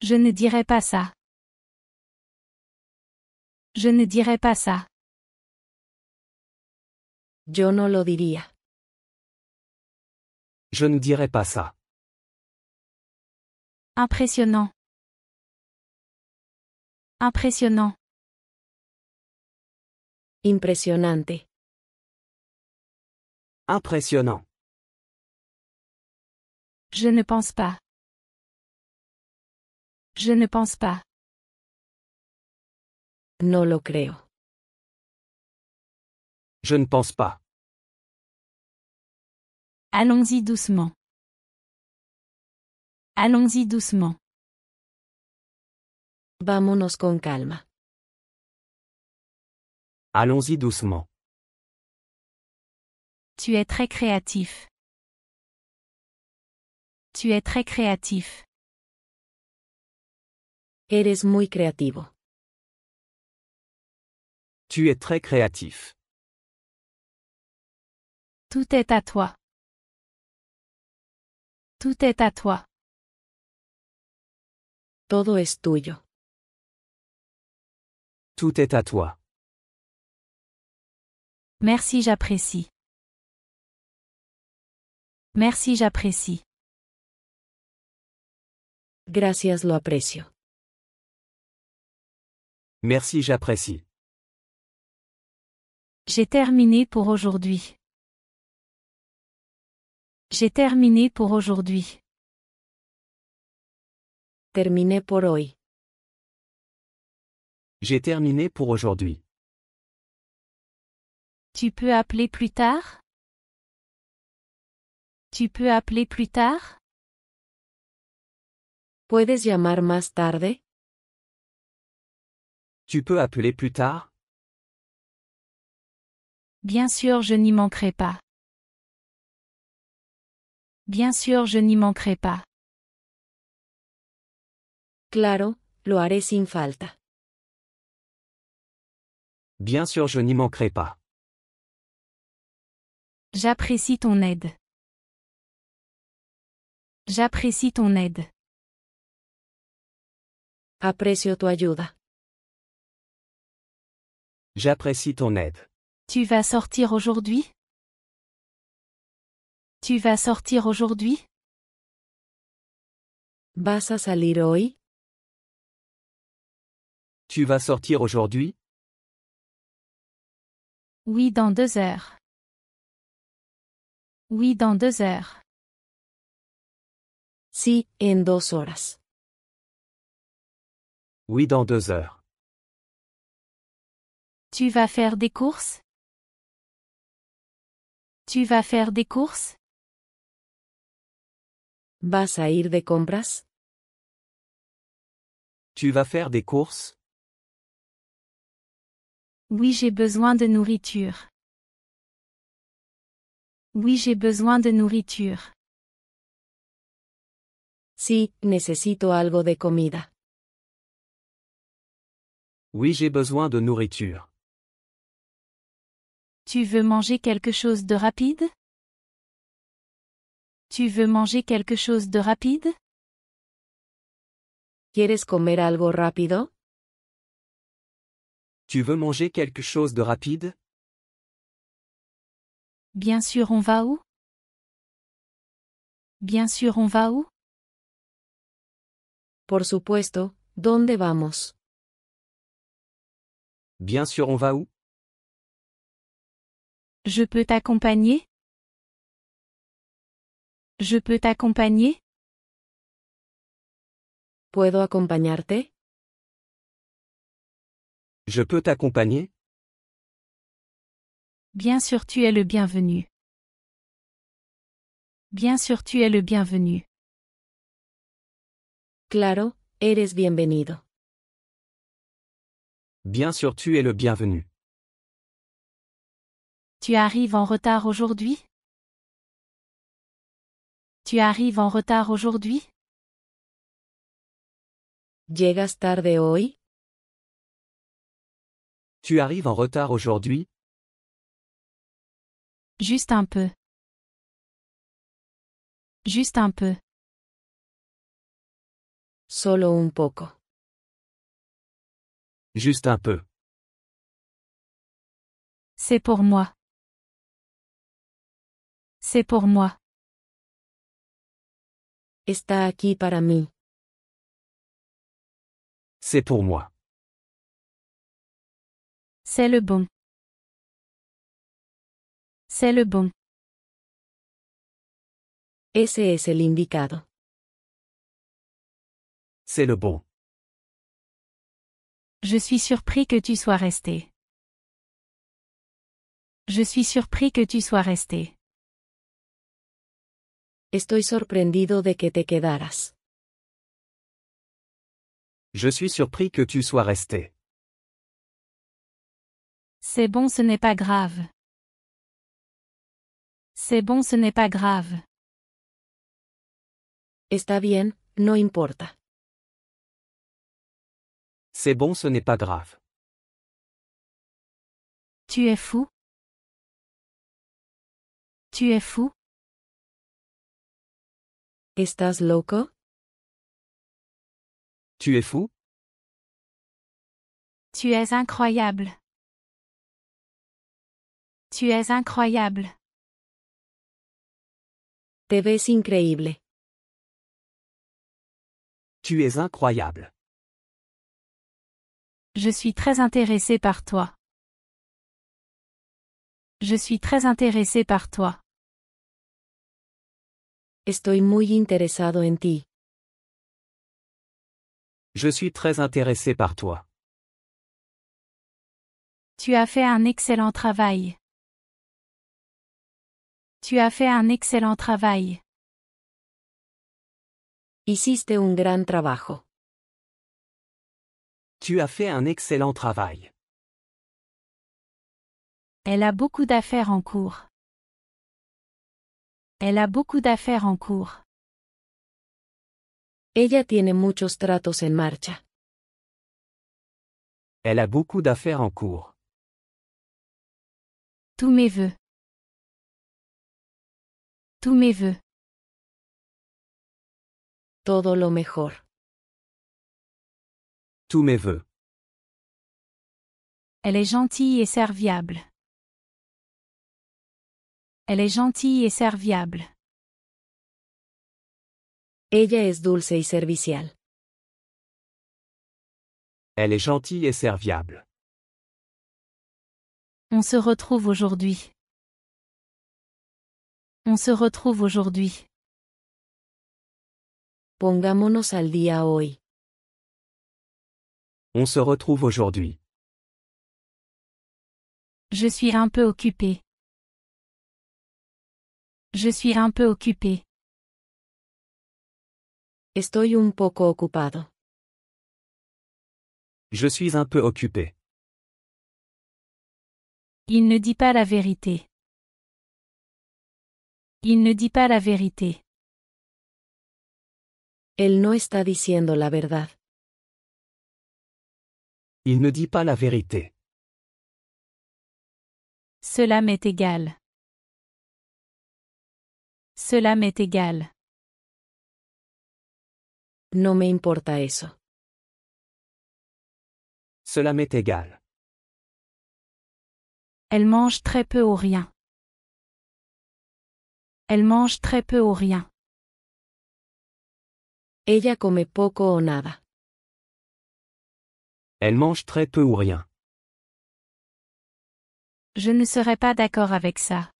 S1: Je ne dirai pas ça. Je ne dirai pas ça.
S2: Yo no lo diría.
S3: Je ne dirai pas ça.
S1: Impressionnant. Impressionnant.
S2: Impresionante.
S3: Impressionnant.
S1: Je ne pense pas. Je ne pense pas.
S2: No lo creo.
S3: Je ne pense pas.
S1: Allons-y doucement. Allons-y doucement.
S2: Vámonos con calma.
S3: Allons-y doucement.
S1: Tu es très créatif. Tu es très créatif.
S2: Eres muy creativo.
S3: Tu es très créatif.
S1: Tout est à toi. Tout est à toi.
S2: Todo es tuyo.
S3: Tout est à toi.
S1: Merci, j'apprécie. Merci, j'apprécie.
S2: Gracias, lo aprecio.
S3: Merci, j'apprécie.
S1: J'ai terminé pour aujourd'hui. J'ai terminé pour aujourd'hui.
S2: Terminé por hoy.
S3: J'ai terminé pour aujourd'hui.
S1: Tu peux appeler plus tard? Tu peux appeler plus tard?
S2: ¿Puedes llamar más tarde?
S3: Tu peux appeler plus tard?
S1: Bien sûr, je n'y manquerai pas. Bien sûr, je n'y manquerai pas.
S2: Claro, lo haré sin falta.
S3: Bien sûr, je n'y manquerai pas.
S1: J'apprécie ton aide. J'apprécie ton aide.
S2: Aprecio tu ayuda.
S3: J'apprécie ton aide.
S1: Tu vas sortir aujourd'hui? Tu vas sortir aujourd'hui?
S2: ¿Vas a salir hoy?
S3: Tu vas sortir aujourd'hui?
S1: Oui, dans 2 heures. Oui, dans 2 heures.
S2: Sí, en 2 horas.
S3: Oui, dans 2 heures.
S1: Tu vas faire des courses? Tu vas faire des courses?
S2: ¿Vas a ir de compras?
S3: Tu vas faire des courses?
S1: Oui, j'ai besoin de nourriture. Oui, j'ai besoin de nourriture.
S2: Sí, necesito algo de comida.
S3: Oui, j'ai besoin de nourriture.
S1: Tu veux manger quelque chose de rapide? Tu veux manger quelque chose de rapide?
S2: ¿Quieres comer algo rápido?
S3: Tu veux manger quelque chose de rapide?
S1: Bien sûr, on va où? Bien sûr, on va où?
S2: Por supuesto, ¿dónde vamos?
S3: Bien sûr, on va où?
S1: Je peux t'accompagner? Je peux t'accompagner?
S2: ¿Puedo acompañarte?
S3: Je peux t'accompagner?
S1: Bien sûr, tu es le bienvenu. Bien sûr, tu es le bienvenu.
S2: Claro, eres bienvenido.
S3: Bien sûr, tu es le bienvenu.
S1: Tu arrives en retard aujourd'hui? Tu arrives en retard aujourd'hui?
S2: ¿Llegas tarde hoy?
S3: Tu arrives en retard aujourd'hui?
S1: Juste un peu. Juste un peu.
S2: Solo un poco.
S3: Juste un peu.
S1: C'est pour moi. C'est pour moi.
S2: Está aquí para mí.
S3: C'est pour moi.
S1: C'est le bon. C'est le bon.
S2: Ese es el indicado.
S3: C'est le bon.
S1: Je suis surpris que tu sois resté. Je suis surpris que tu sois resté.
S2: Estoy sorprendido de que te quedaras.
S3: Je suis surpris que tu sois resté.
S1: C'est bon, ce n'est pas grave. C'est bon, ce n'est pas grave.
S2: Está bien, no importa.
S3: C'est bon, ce n'est pas grave.
S1: Tu es fou? Tu es fou?
S2: ¿Estás loco?
S3: Tu es fou?
S1: Tu es incroyable. Tu es incroyable.
S2: Te ves increíble.
S3: Tu es incroyable.
S1: Je suis très intéressé par toi. Je suis très intéressé par toi.
S2: Estoy muy interesado en ti.
S3: Je suis très intéressé par toi.
S1: Tu as fait un excellent travail. Tu as fait un excellent travail.
S2: Hiciste un gran trabajo.
S3: Tu as fait un excellent travail.
S1: Elle a beaucoup d'affaires en cours. Elle a beaucoup d'affaires en cours.
S2: Ella tiene muchos tratos en marcha.
S3: Elle a beaucoup d'affaires en cours.
S1: Tous mes vœux. Tous mes vœux.
S2: Todo lo mejor.
S3: Tous mes vœux.
S1: Elle est gentille et serviable. Elle est gentille et serviable.
S2: Ella es dulce y servicial.
S3: Elle est gentille et serviable.
S1: On se retrouve aujourd'hui. On se retrouve aujourd'hui.
S2: Pongámonos al día hoy.
S3: On se retrouve aujourd'hui.
S1: Je suis un peu occupée. Je suis un peu occupée.
S2: Estoy un poco ocupado.
S3: Je suis un peu occupé.
S1: Il ne dit pas la vérité. Il ne dit pas la vérité.
S2: Él no está diciendo la verdad.
S3: Il ne dit pas la vérité.
S1: Cela m'est égal. Cela m'est égal.
S2: No me importa eso.
S3: Cela m'est égal.
S1: Elle mange très peu ou rien. Elle mange très peu ou rien.
S2: Ella come poco o nada.
S3: Elle mange très peu ou rien.
S1: Je ne serais pas d'accord avec ça.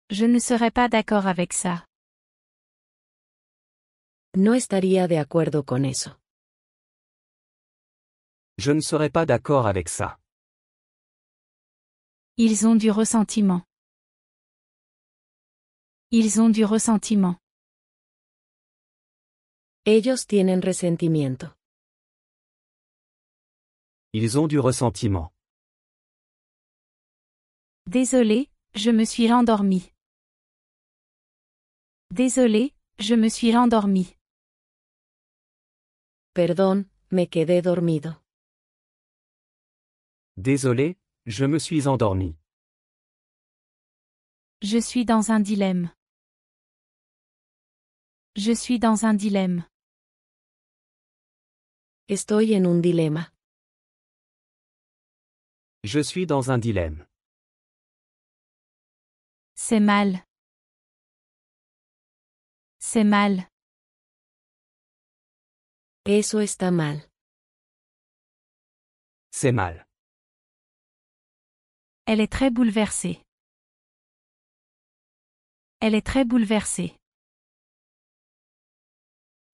S1: Je ne serais pas d'accord avec ça.
S2: No estaría de acuerdo con eso.
S3: Je ne serais pas d'accord avec ça.
S1: Ils ont du ressentiment. Ils ont du ressentiment.
S2: Ellos tienen resentimiento.
S3: Ils ont du ressentiment.
S1: Désolé, je me suis endormie. Désolé, je me suis endormie.
S2: Perdón, me quedé dormido.
S3: Désolé, je me suis endormi.
S1: Je suis dans un dilemme. Je suis dans un dilemme.
S2: Estoy en un dilema.
S3: Je suis dans un dilemme.
S1: C'est mal. C'est mal.
S2: Eso está mal.
S3: C'est mal.
S1: Elle est très bouleversée. Elle est très bouleversée.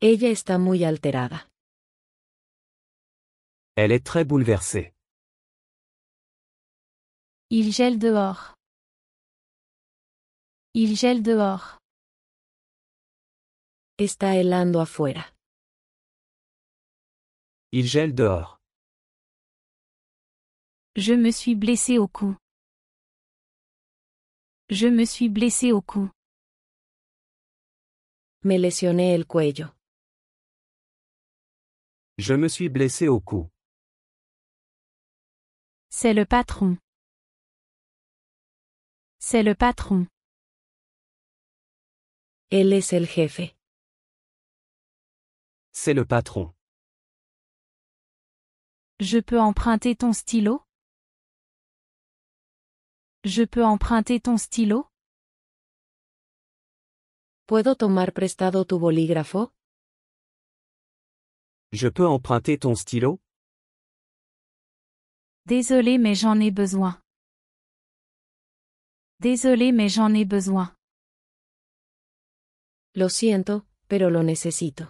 S2: Ella está muy alterada.
S3: Elle est très bouleversée.
S1: Il gèle dehors. Il gèle dehors.
S2: Está helando afuera.
S3: Il gèle dehors.
S1: Je me suis blessé au cou. Je me suis blessé au cou.
S2: Me lesioné el cuello.
S3: Je me suis blessé au cou.
S1: C'est le patron. C'est le patron.
S2: Él es el jefe.
S3: C'est le patron.
S1: Je peux emprunter ton stylo? Je peux emprunter ton stylo?
S2: ¿Puedo tomar prestado tu bolígrafo?
S3: Je peux emprunter ton stylo?
S1: Désolé mais j'en ai besoin. Désolé mais j'en ai besoin.
S2: Lo siento, pero lo necesito.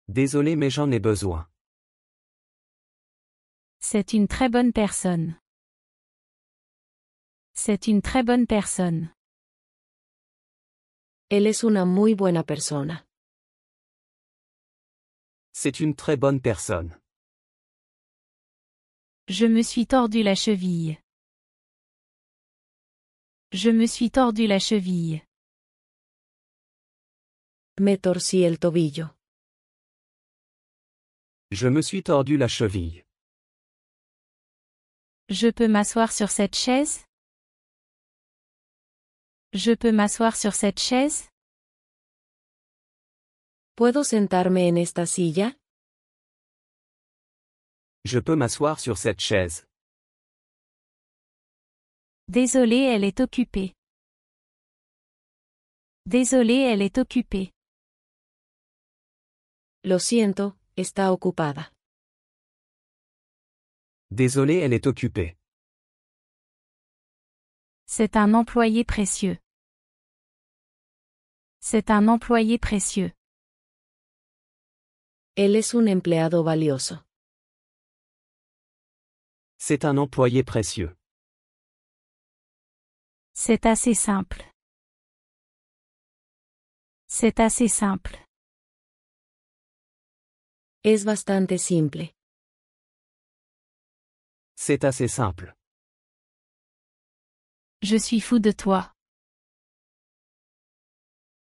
S3: Désolé mais j'en ai besoin.
S1: C'est une très bonne personne. C'est une très bonne personne.
S2: Él es una muy buena persona.
S3: C'est une très bonne personne.
S1: Je me suis tordu la cheville. Je me suis tordu la cheville.
S2: Me torcí el tobillo.
S3: Je me suis tordu la cheville.
S1: Je peux m'asseoir sur cette chaise? Je peux m'asseoir sur cette chaise?
S2: ¿Puedo sentarme en esta silla?
S3: Je peux m'asseoir sur cette chaise.
S1: Désolé, elle est occupée. Désolé, elle est occupée.
S2: Lo siento, está ocupada.
S3: Désolé, elle est occupée.
S1: C'est un employé précieux. C'est un employé précieux.
S2: Él es un empleado valioso.
S3: C'est un employé précieux.
S1: C'est assez simple. C'est assez simple.
S2: Es bastante simple.
S3: C'est assez simple.
S1: Je suis fou de toi.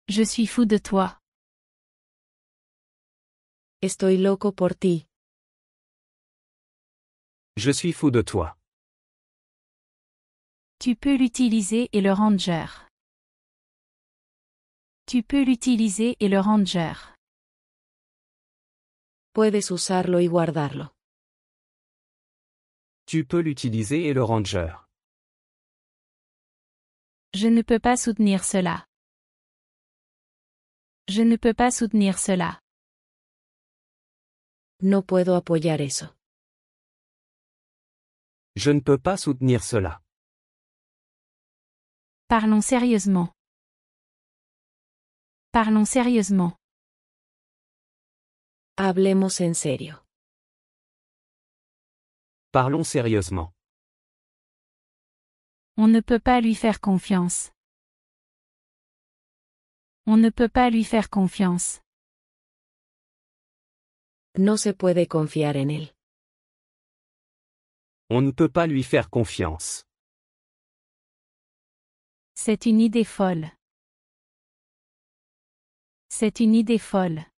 S1: Je suis fou de toi.
S2: Estoy loco por ti.
S3: Je suis fou de toi.
S1: Tu peux l'utiliser et le ranger. Tu peux l'utiliser et le ranger.
S2: Puedes usarlo y guardarlo.
S3: Tu peux l'utiliser et le ranger.
S1: Je ne peux pas soutenir cela. Je ne peux pas soutenir cela.
S2: No puedo apoyar eso.
S3: Je ne peux pas soutenir cela.
S1: Parlons sérieusement. Parlons sérieusement.
S2: Hablemos en serio.
S3: Parlons sérieusement.
S1: On ne peut pas lui faire confiance. On ne peut pas lui faire confiance.
S2: No se puede confiar en él.
S3: On ne peut pas lui faire confiance.
S1: C'est une idée folle. C'est une idée folle.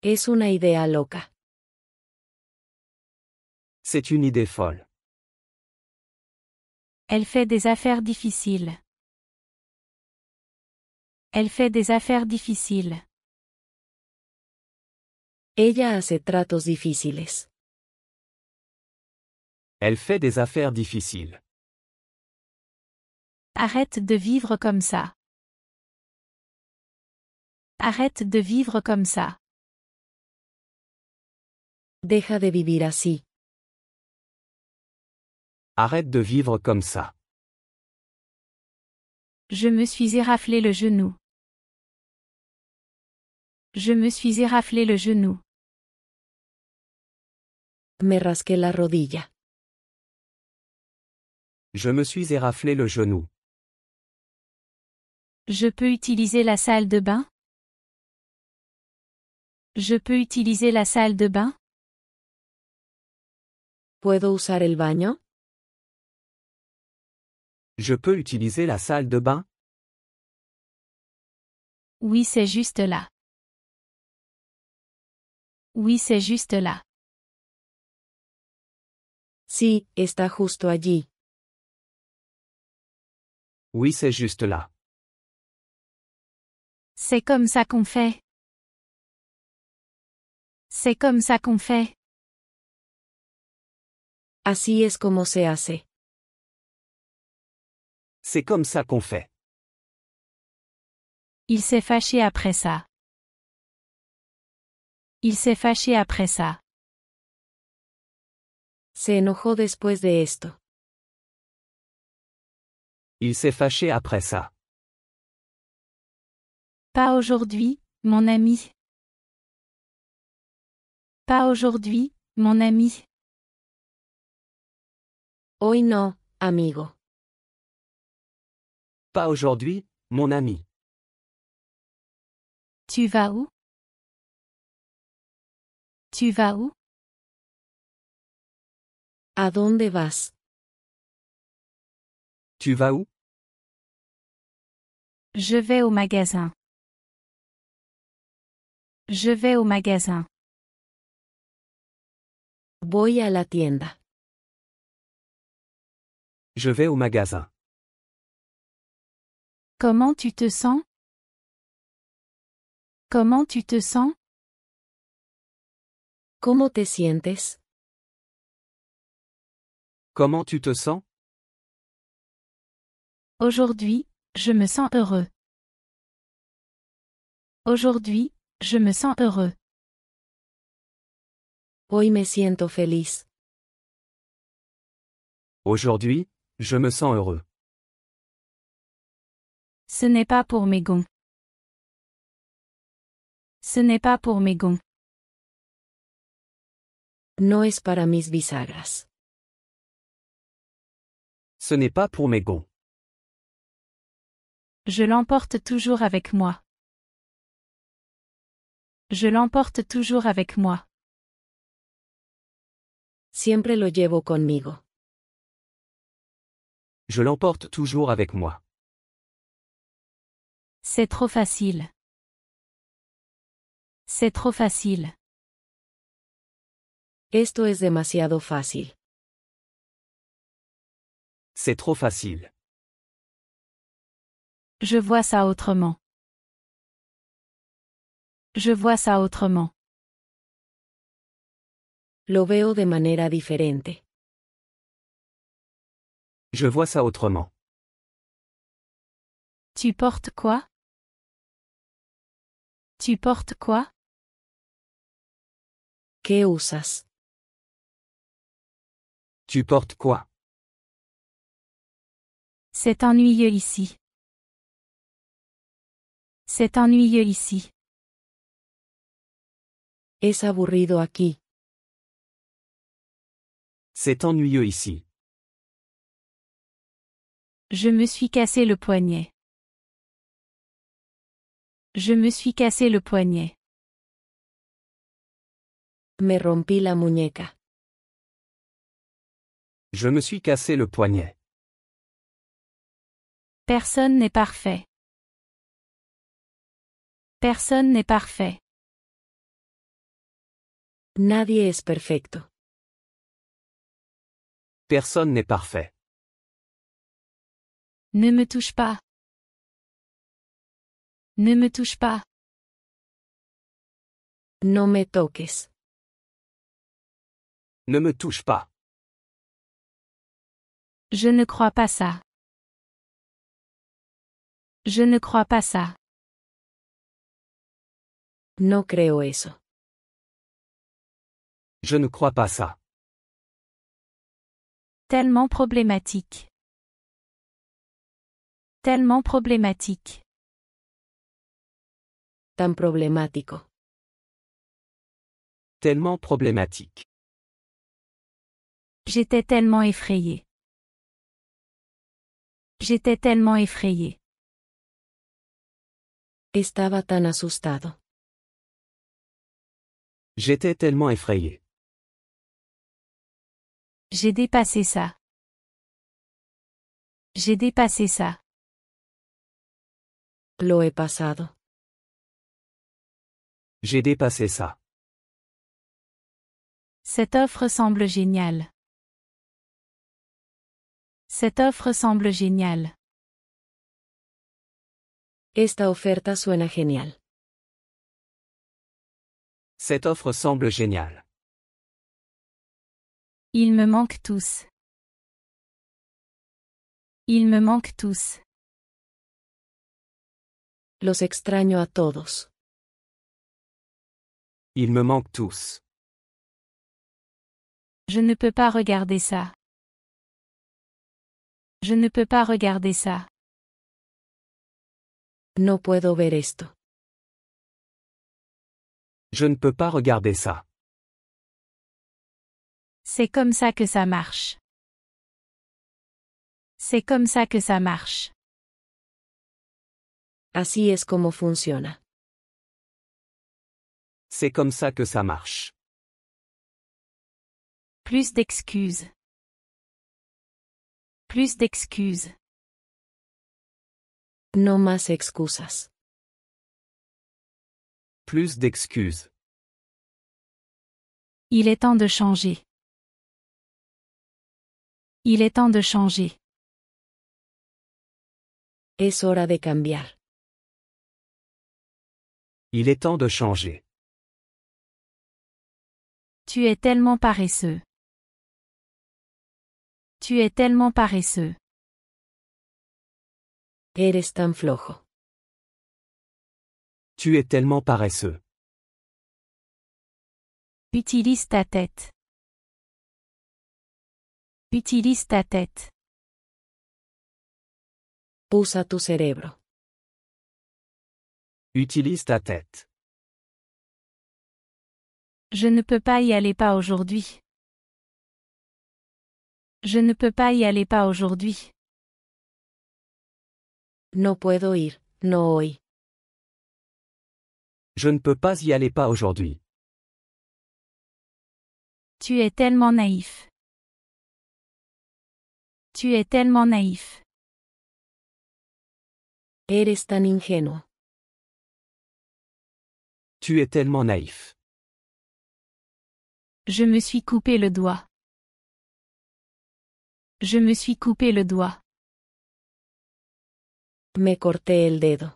S2: Es una idea loca.
S3: C'est une idée folle.
S1: Elle fait des affaires difficiles. Elle fait des affaires difficiles.
S2: Ella hace tratos difíciles.
S3: Elle fait des affaires difficiles.
S1: Arrête de vivre comme ça. Arrête de vivre comme ça.
S2: Deja de vivir así.
S3: Arrête de vivre comme ça.
S1: Je me suis éraflé le genou. Je me suis éraflé le genou.
S2: Me rasqué la rodilla.
S3: Je me suis éraflé le genou.
S1: Je peux utiliser la salle de bain? Je peux utiliser la salle de bain?
S2: ¿Puedo usar el baño?
S3: Je peux utiliser la salle de bain?
S1: Oui, c'est juste là. Oui, c'est juste là.
S2: Sí, está justo allí.
S3: Oui, c'est juste là.
S1: C'est comme ça qu'on fait. C'est comme ça qu'on fait.
S2: Así es como se hace.
S3: C'est comme ça qu'on fait.
S1: Il s'est fâché après ça. Il s'est fâché après ça.
S2: Se enojó después de esto.
S3: Il s'est fâché après ça.
S1: Pas aujourd'hui, mon ami. Pas aujourd'hui, mon ami.
S2: Hoy no, amigo.
S3: Pas aujourd'hui, mon ami.
S1: Tu vas où? Tu vas où?
S2: ¿A dónde vas?
S3: Tu vas où?
S1: Je vais au magasin. Je vais au magasin.
S2: Voy a la tienda.
S3: Je vais au magasin.
S1: Comment tu te sens? Comment tu te sens?
S2: ¿Cómo te sientes?
S3: Comment tu te sens?
S1: Aujourd'hui, je me sens heureux. Aujourd'hui, je me sens heureux.
S2: Hoy me siento feliz.
S3: Aujourd'hui, je me sens heureux.
S1: Ce n'est pas pour mes gonds. Ce n'est pas pour mes gonds.
S2: No es para mis bisagras.
S3: Ce n'est pas pour mes gonds.
S1: Je l'emporte toujours avec moi. Je l'emporte toujours avec moi.
S2: Siempre lo llevo conmigo.
S3: Je l'emporte toujours avec moi.
S1: C'est trop facile. C'est trop facile.
S2: Esto es demasiado fácil.
S3: C'est trop facile.
S1: Je vois ça autrement. Je vois ça autrement.
S2: Lo veo de manera diferente.
S3: Je vois ça autrement.
S1: Tu portes quoi? Tu portes quoi?
S2: ¿Qué usas?
S3: Tu portes quoi?
S1: C'est ennuyeux ici. C'est ennuyeux ici.
S2: Es aburrido aquí.
S3: C'est ennuyeux ici.
S1: Je me suis cassé le poignet. Je me suis cassé le poignet.
S2: Me rompí la muñeca.
S3: Je me suis cassé le poignet.
S1: Personne n'est parfait. Personne n'est parfait.
S2: Nadie es perfecto.
S3: Personne n'est parfait.
S1: Ne me touche pas. Ne me touche pas.
S2: No me toques.
S3: Ne me touche pas.
S1: Je ne crois pas ça. Je ne crois pas ça.
S2: No creo eso.
S3: Je ne crois pas ça.
S1: Tellement problématique. Tellement problématique.
S2: Tan problemático.
S3: Tellement problématique.
S1: J'étais tellement effrayée. J'étais tellement effrayée.
S2: Estaba tan asustado.
S3: J'étais tellement effrayé.
S1: J'ai dépassé ça. J'ai dépassé ça.
S2: Lo he pasado.
S3: J'ai dépassé ça.
S1: Cette offre semble géniale. Cette offre semble géniale.
S2: Esta oferta suena genial.
S3: Cette offre semble géniale.
S1: Ils me manquent tous. Ils me manquent tous.
S2: Los extraño a todos.
S3: Ils me manquent tous.
S1: Je ne peux pas regarder ça. Je ne peux pas regarder ça.
S2: No puedo ver esto.
S3: Je ne peux pas regarder ça.
S1: C'est comme ça que ça marche. C'est comme ça que ça marche.
S2: Así es como funciona.
S3: C'est comme ça que ça marche.
S1: Plus d'excuses. Plus d'excuses.
S2: No más excusas.
S3: Plus d'excuses.
S1: Il est temps de changer. Il est temps de changer.
S2: Es hora de cambiar.
S3: Il est temps de changer.
S1: Tu es tellement paresseux. Tu es tellement paresseux.
S2: Eres tan flojo.
S3: Tu es tellement paresseux.
S1: Utilise ta tête. Utilise ta tête.
S2: Usa tu cerebro.
S3: Utilise ta tête.
S1: Je ne peux pas y aller pas aujourd'hui. Je ne peux pas y aller pas aujourd'hui.
S2: No puedo ir, no hoy.
S3: Je ne peux pas y aller pas aujourd'hui.
S1: Tu es tellement naïf. Tu es tellement naïf.
S2: Eres tan ingenuo.
S3: Tu es tellement naïf.
S1: Je me suis coupé le doigt. Je me suis coupé le doigt.
S2: Me corté el dedo.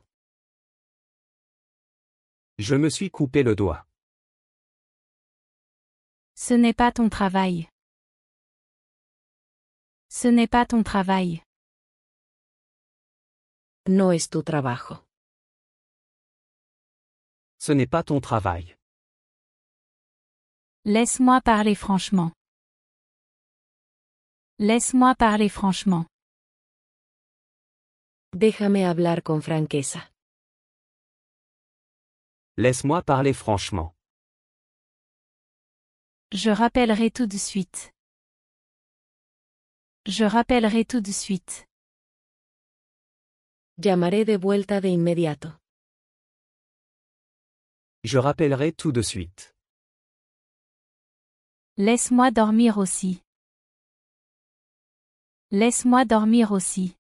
S3: Je me suis coupé le doigt.
S1: Ce n'est pas ton travail. Ce n'est pas ton travail.
S2: No es tu trabajo.
S3: Ce n'est pas ton travail.
S1: Laisse-moi parler franchement. Laisse-moi parler franchement.
S2: Déjame hablar con franqueza.
S3: Laisse-moi parler franchement.
S1: Je rappellerai tout de suite. Je rappellerai tout de suite.
S2: Llamaré de vuelta de inmediato.
S3: Je rappellerai tout de suite.
S1: Laisse-moi dormir aussi. Laisse-moi dormir aussi.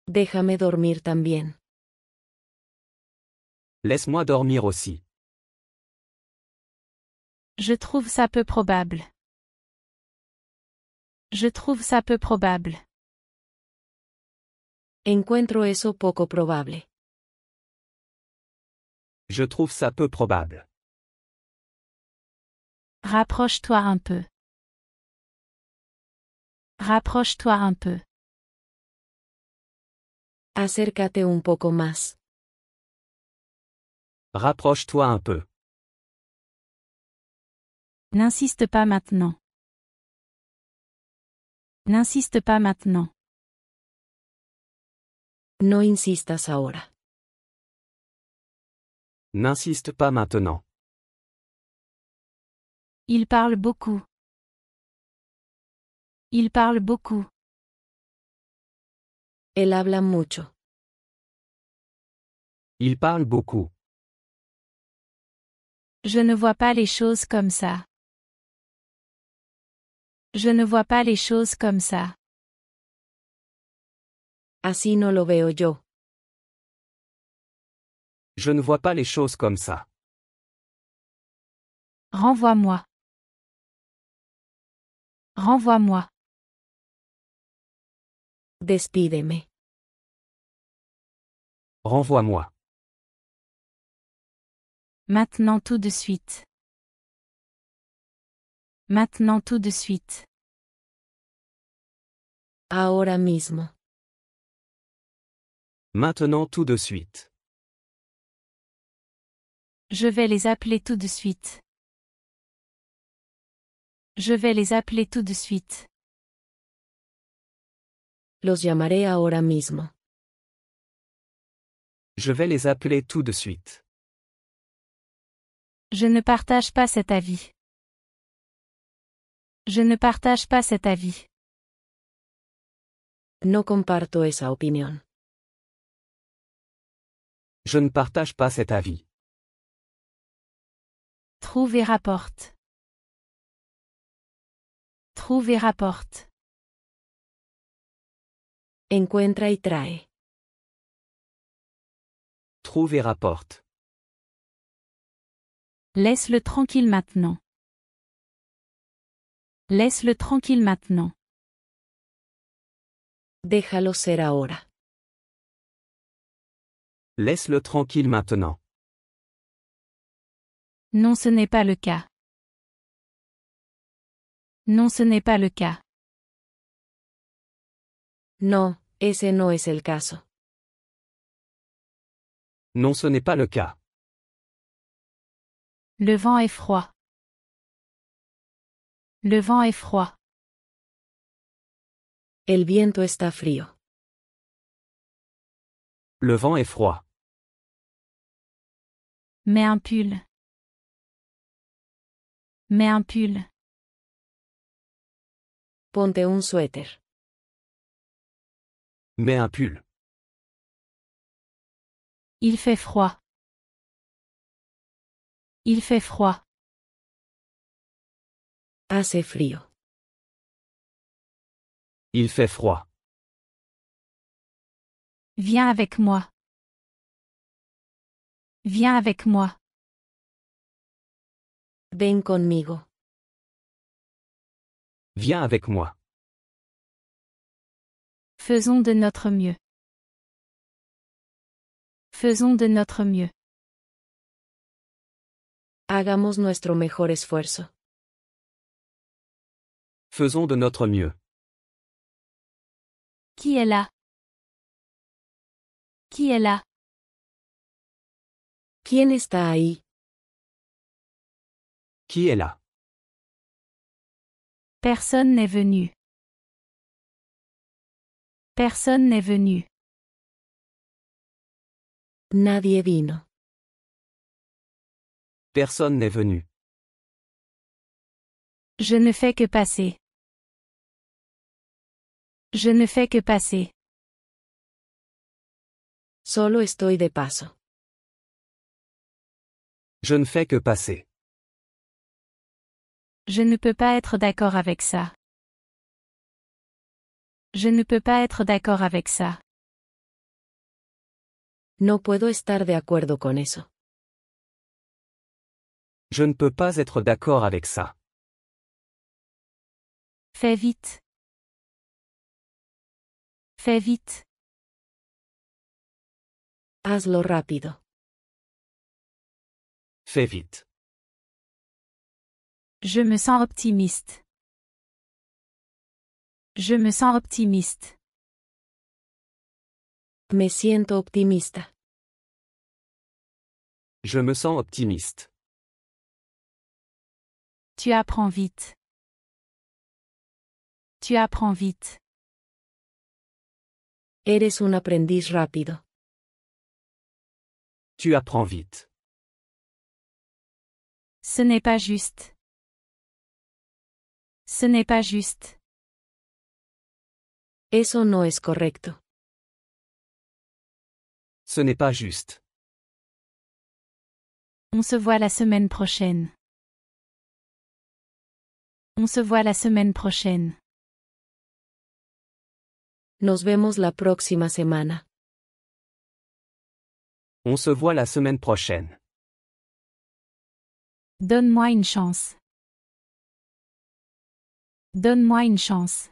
S2: Déjame dormir también.
S3: Laisse-moi dormir aussi.
S1: Je trouve ça peu probable. Je trouve ça peu probable.
S2: Encuentro eso poco probable.
S3: Je trouve ça peu probable.
S1: Rapproche-toi un peu. Rapproche-toi un peu.
S2: Acércate un poco más.
S3: Rapproche-toi un peu.
S1: N'insiste pas maintenant. N'insiste pas maintenant.
S2: No insistas ahora.
S3: N'insiste pas maintenant.
S1: Il parle beaucoup. Il parle beaucoup.
S2: Él habla mucho.
S3: Il parle beaucoup.
S1: Je ne vois pas les choses comme ça. Je ne vois pas les choses comme ça.
S2: Así no lo veo yo.
S3: Je ne vois pas les choses comme ça.
S1: Renvoie-moi. Renvoie-moi.
S2: Despídeme.
S3: Renvoie-moi.
S1: Maintenant tout de suite. Maintenant tout de suite.
S2: Ahora mismo.
S3: Maintenant tout de suite.
S1: Je vais les appeler tout de suite. Je vais les appeler tout de suite.
S2: Los llamaré ahora mismo.
S3: Je vais les appeler tout de suite.
S1: Je ne partage pas cet avis. Je ne partage pas cet avis.
S2: No comparto esa opinión.
S3: Je ne partage pas cet avis.
S1: Trouve et rapporte. Trouve et rapporte.
S2: Encuentra y trae.
S3: Trouve et rapporte.
S1: Laisse-le tranquille maintenant. Laisse-le tranquille maintenant.
S2: Déjalo ser ahora.
S3: Laisse-le tranquille maintenant.
S1: Non, ce n'est pas le cas. Non, ce n'est pas le cas.
S2: No, ese no es el caso.
S3: Non, ce n'est pas le cas.
S1: Le vent est froid. Le vent est froid.
S2: El viento está frío.
S3: Le vent est froid.
S1: Mets un pull. Mets un pull.
S2: Ponte un suéter.
S3: Mets un pull.
S1: Il fait froid. Il fait froid.
S2: Hace frío.
S3: Il fait froid.
S1: Viens avec moi. Viens avec moi.
S2: Ven conmigo.
S3: Viens avec moi.
S1: Faisons de notre mieux. Faisons de notre mieux.
S2: Hagamos nuestro mejor esfuerzo.
S3: Faisons de notre mieux.
S1: Qui est là? Qui est là?
S2: ¿Quién está ahí?
S3: Qui est là?
S1: Personne n'est venu. Personne n'est venu.
S2: Nadie vino.
S3: Personne n'est venu.
S1: Je ne fais que passer. Je ne fais que passer.
S2: Solo estoy de paso.
S3: Je ne fais que passer.
S1: Je ne peux pas être d'accord avec ça. Je ne peux pas être d'accord avec ça.
S2: No puedo estar de acuerdo con eso.
S3: Je ne peux pas être d'accord avec ça.
S1: Fais vite. Fais vite.
S2: Hazlo rápido.
S3: Fais vite.
S1: Je me sens optimiste. Je me sens optimiste.
S2: Me siento optimista.
S3: Je me sens optimiste.
S1: Tu apprends vite. Tu apprends vite.
S2: Eres un aprendiz rápido.
S3: Tu apprends vite.
S1: Ce n'est pas juste. Ce n'est pas juste.
S2: Eso no es correcto.
S3: Ce n'est pas juste.
S1: On se voit la semaine prochaine. On se voit la semaine prochaine.
S2: Nos vemos la próxima semana.
S3: On se voit la semaine prochaine.
S1: Donne-moi une chance. Donne-moi une chance.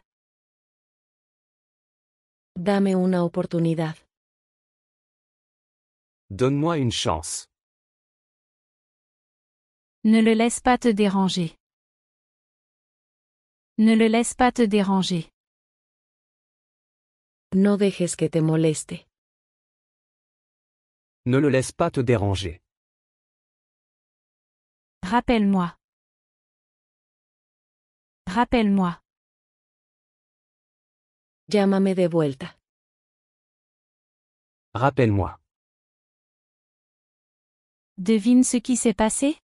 S2: Dame una oportunidad.
S3: Donne-moi une chance.
S1: Ne le laisse pas te déranger. Ne le laisse pas te déranger.
S2: No dejes que te moleste.
S3: Ne le laisse pas te déranger.
S1: Rappelle-moi. Rappelle-moi.
S2: Llámame de vuelta.
S3: Rappelle-moi.
S1: Devine ce qui s'est passé?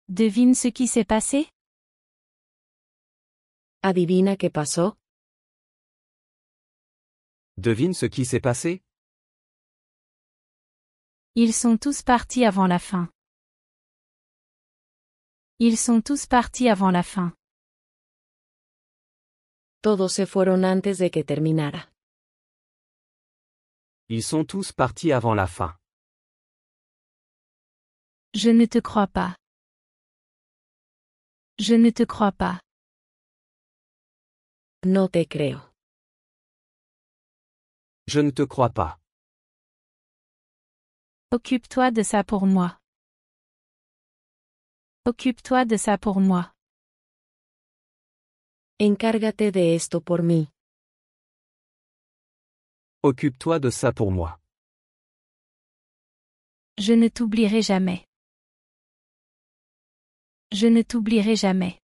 S1: Devine ce qui s'est passé?
S2: Adivina qué pasó.
S3: Devine ce qui s'est passé?
S1: Ils sont tous partis avant la fin. Ils sont tous partis avant la fin.
S2: Todos se fueron antes de que terminara.
S3: Ils sont tous partis avant la fin.
S1: Je ne te crois pas. Je ne te crois pas.
S2: No te creo.
S3: Je ne te crois pas.
S1: Occupe-toi de ça pour moi. Occupe-toi de ça pour moi.
S2: Encárgate de esto por mí.
S3: Occupe-toi de ça pour moi.
S1: Je ne t'oublierai jamais. Je ne t'oublierai jamais.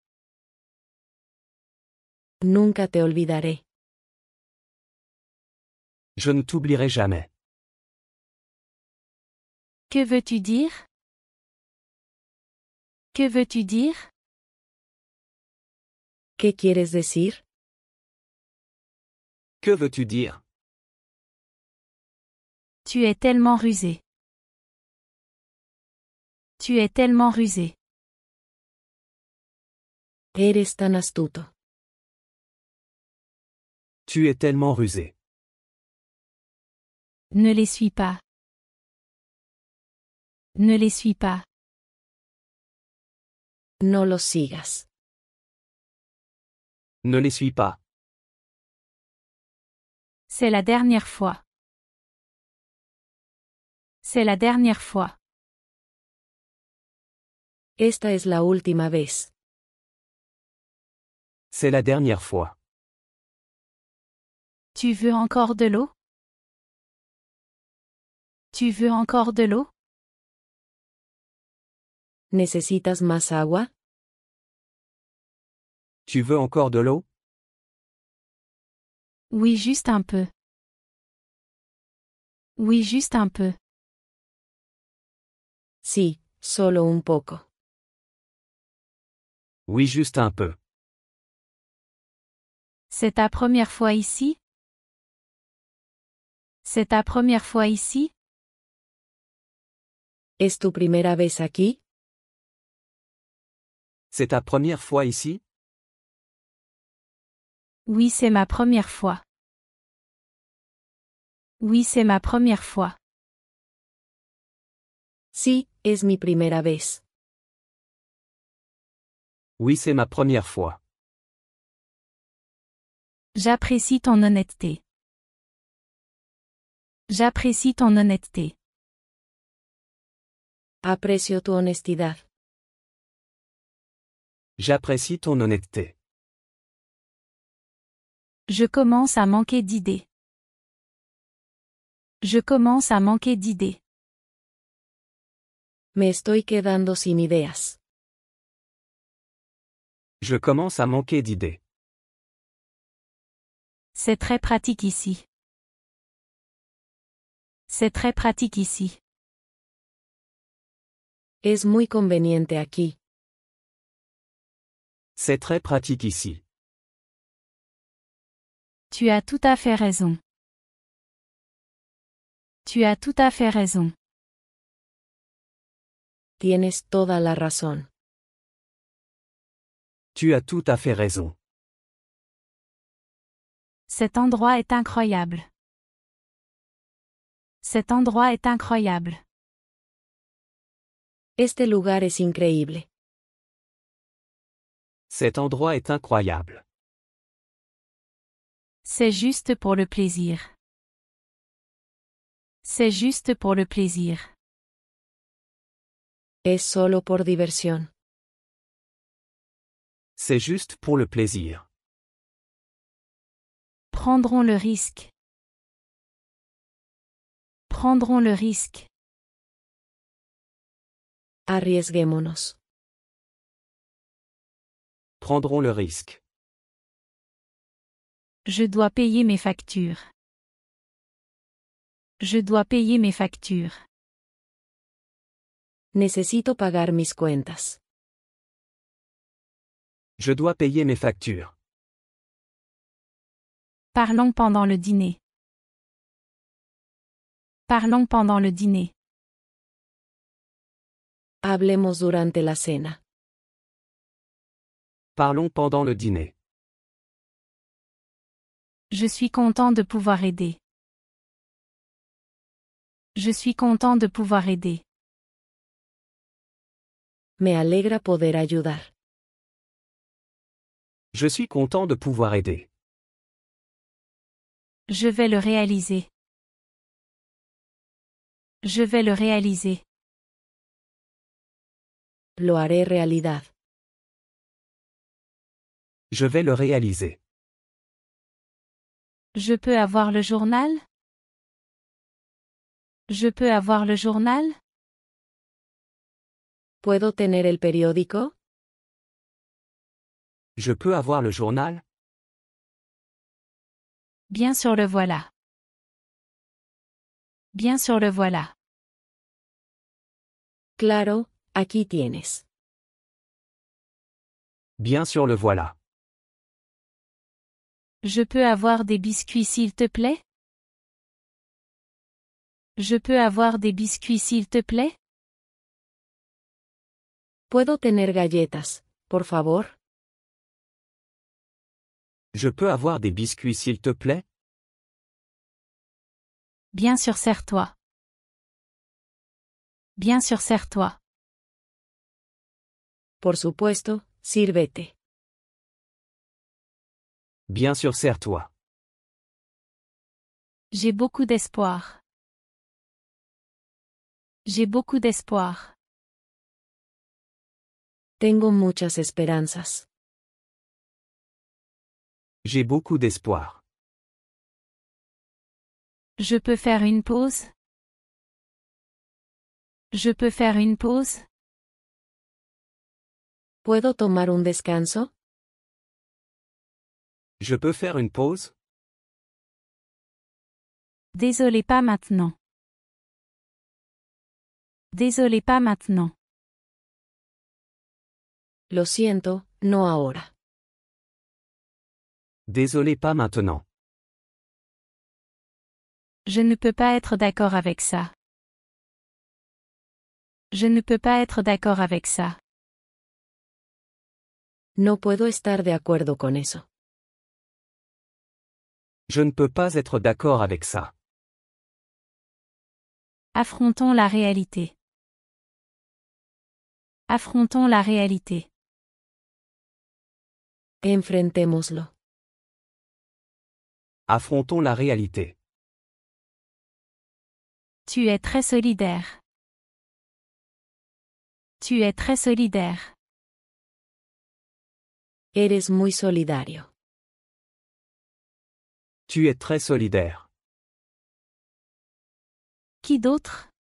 S2: Nunca te olvidaré.
S3: Je ne t'oublierai jamais.
S1: Que veux-tu dire? Que veux-tu dire?
S2: ¿Qué quieres decir?
S3: Que veux-tu dire?
S1: Tu es tellement rusé. Tu es tellement rusé.
S2: Eres tan astuto.
S3: Tu es tellement rusé.
S1: Ne les suis pas. Ne les suis pas.
S2: No los sigas.
S3: Ne les suis pas.
S1: C'est la dernière fois. C'est la dernière fois.
S2: Esta es la última vez.
S3: C'est la dernière fois.
S1: Tu veux encore de l'eau? Tu veux encore de l'eau?
S2: ¿Necesitas más agua?
S3: Tu veux encore de l'eau?
S1: Oui, juste un peu. Oui, juste un peu.
S2: Sí, solo un poco.
S3: Oui, juste un peu.
S1: C'est ta première fois ici? C'est ta première fois ici?
S2: ¿Es tu primera vez aquí?
S3: C'est ta première fois ici?
S1: Oui, c'est ma première fois. Oui, c'est ma première fois.
S2: Sí, es mi primera vez.
S3: Oui, c'est ma première fois.
S1: J'apprécie ton honnêteté. J'apprécie ton honnêteté.
S2: Aprecio tu honestidad.
S3: J'apprécie ton honnêteté.
S1: Je commence à manquer d'idées. Je commence à manquer d'idées.
S2: Me estoy quedando sin ideas.
S3: Je commence à manquer d'idées.
S1: C'est très pratique ici. C'est très pratique ici.
S2: Es muy conveniente aquí.
S3: C'est très pratique ici.
S1: Tu as tout à fait raison. Tu as tout à fait raison.
S2: Tienes toda la razón.
S3: Tu as tout à fait raison.
S1: Cet endroit est incroyable. Cet endroit est incroyable.
S2: Este lugar es increíble.
S3: Cet endroit est incroyable.
S1: C'est juste pour le plaisir. C'est juste pour le plaisir.
S2: Es solo por diversión.
S3: C'est juste pour le plaisir.
S1: Prendrons le risque. Prendrons le risque.
S2: Arriesguémonos.
S3: Prendrons le risque.
S1: Je dois payer mes factures. Je dois payer mes factures.
S2: Necesito pagar mis cuentas.
S3: Je dois payer mes factures.
S1: Parlons pendant le dîner. Parlons pendant le dîner.
S2: Hablemos durante la cena.
S3: Parlons pendant le dîner.
S1: Je suis content de pouvoir aider. Je suis content de pouvoir aider.
S2: Me alegra poder ayudar.
S3: Je suis content de pouvoir aider.
S1: Je vais le réaliser. Je vais le réaliser.
S2: Lo haré realidad.
S3: Je vais le réaliser.
S1: Je peux avoir le journal? Je peux avoir le journal?
S2: ¿Puedo tener el periódico?
S3: Je peux avoir le journal?
S1: Bien sûr le voilà. Bien sûr le voilà.
S2: Claro, aquí tienes.
S3: Bien sûr le voilà.
S1: Je peux avoir des biscuits s'il te plaît? Je peux avoir des biscuits s'il te plaît?
S2: ¿Puedo tener galletas, por favor?
S3: Je peux avoir des biscuits s'il te plaît?
S1: Bien sûr serre-toi. Bien sûr serre-toi.
S2: Por supuesto, sírvete.
S3: Bien sûr serre-toi.
S1: J'ai beaucoup d'espoir. J'ai beaucoup d'espoir.
S2: Tengo muchas esperanzas.
S3: J'ai beaucoup d'espoir.
S1: Je peux faire une pause? Je peux faire une pause?
S2: ¿Puedo tomar un descanso?
S3: Je peux faire une pause?
S1: Désolé, pas maintenant. Désolé, pas maintenant.
S2: Lo siento, no ahora.
S3: Désolé, pas maintenant.
S1: Je ne peux pas être d'accord avec ça. Je ne peux pas être d'accord avec ça.
S2: No puedo estar de acuerdo con eso.
S3: Je ne peux pas être d'accord avec ça.
S1: Affrontons la réalité. Affrontons la réalité.
S2: Enfrentémoslo.
S3: Affrontons la réalité.
S1: Tu es très solidaire. Tu es très solidaire.
S2: Eres muy solidario.
S3: Tu es très solidaire.
S1: Qui d'autre?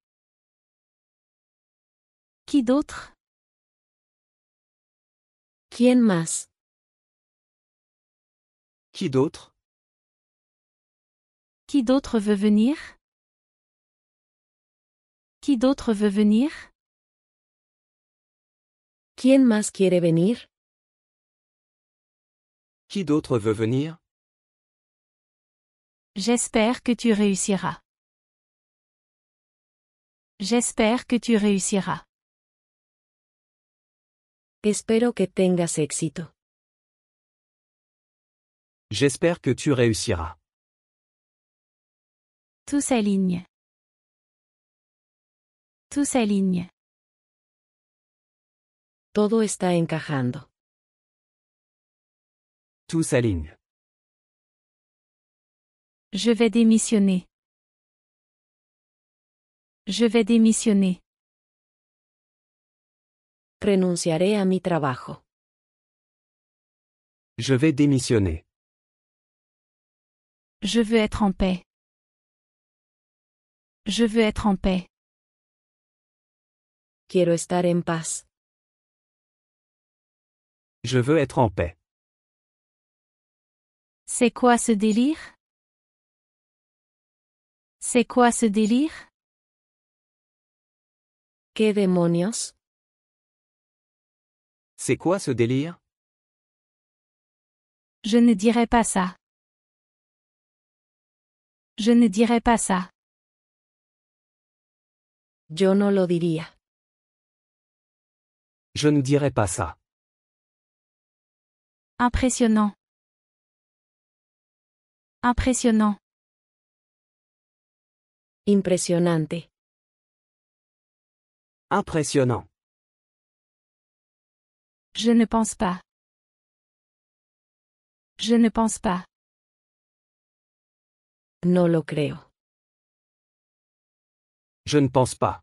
S1: Qui d'autre?
S2: ¿Quién más?
S3: Qui d'autre?
S1: Qui d'autre veut venir? Qui d'autre veut venir?
S2: ¿Quién más quiere venir?
S3: Qui d'autre veut venir?
S1: J'espère que tu réussiras. J'espère que tu réussiras.
S2: Espero que tengas éxito.
S3: J'espère que tu réussiras.
S1: Tout s'aligne. Tout s'aligne.
S2: Todo está encajando.
S3: Tout s'aligne.
S1: Je vais démissionner. Je vais démissionner.
S2: Renunciaré a mi trabajo.
S3: Je vais démissionner.
S1: Je veux être en paix. Je veux être en paix.
S2: Quiero estar en paz.
S3: Je veux être en paix.
S1: C'est quoi ce délire? C'est quoi ce délire?
S2: ¿Qué demonios?
S3: C'est quoi ce délire?
S1: Je ne dirai pas ça. Je ne dirai pas ça.
S2: Yo no lo diría.
S3: Je ne dirai pas ça.
S1: Impressionnant. Impressionnant.
S2: Impresionante.
S3: Impressionnant.
S1: Je ne pense pas. Je ne pense pas.
S2: No lo creo.
S3: Je ne pense pas.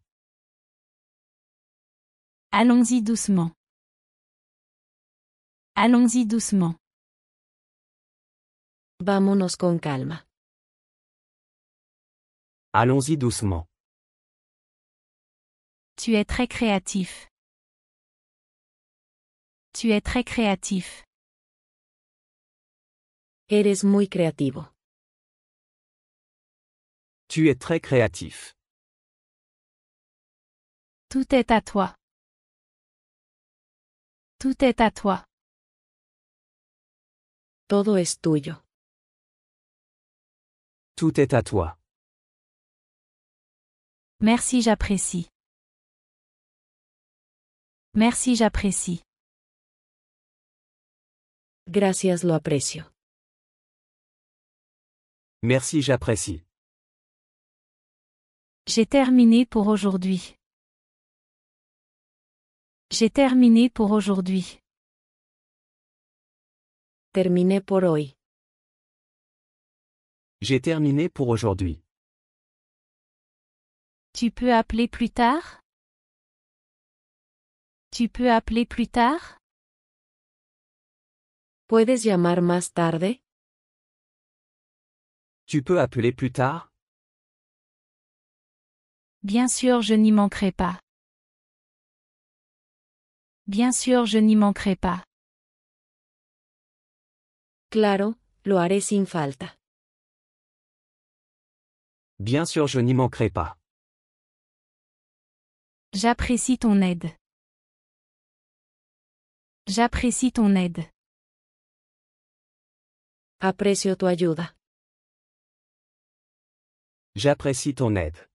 S1: Allons-y doucement. Allons-y doucement.
S2: Vámonos con calma.
S3: Allons-y doucement.
S1: Tu es très créatif. Tu es très créatif.
S2: Eres muy creativo.
S3: Tu es très créatif.
S1: Tout est à toi. Tout est à toi.
S2: Todo es tuyo.
S3: Tout est à toi.
S1: Merci, j'apprécie. Merci, j'apprécie.
S2: Gracias, lo aprecio.
S3: Merci, j'apprécie.
S1: J'ai terminé pour aujourd'hui. J'ai terminé pour aujourd'hui.
S2: Terminé por hoy.
S3: J'ai terminé pour aujourd'hui.
S1: Tu peux appeler plus tard? Tu peux appeler plus tard?
S2: ¿Puedes llamar más tarde?
S3: Tu peux appeler plus tard?
S1: Bien sûr, je n'y manquerai pas. Bien sûr, je n'y manquerai pas.
S2: Claro, lo haré sin falta.
S3: Bien sûr, je n'y manquerai pas.
S1: J'apprécie ton aide. J'apprécie ton aide.
S2: Aprecio tu ayuda.
S3: J'apprécie ton aide.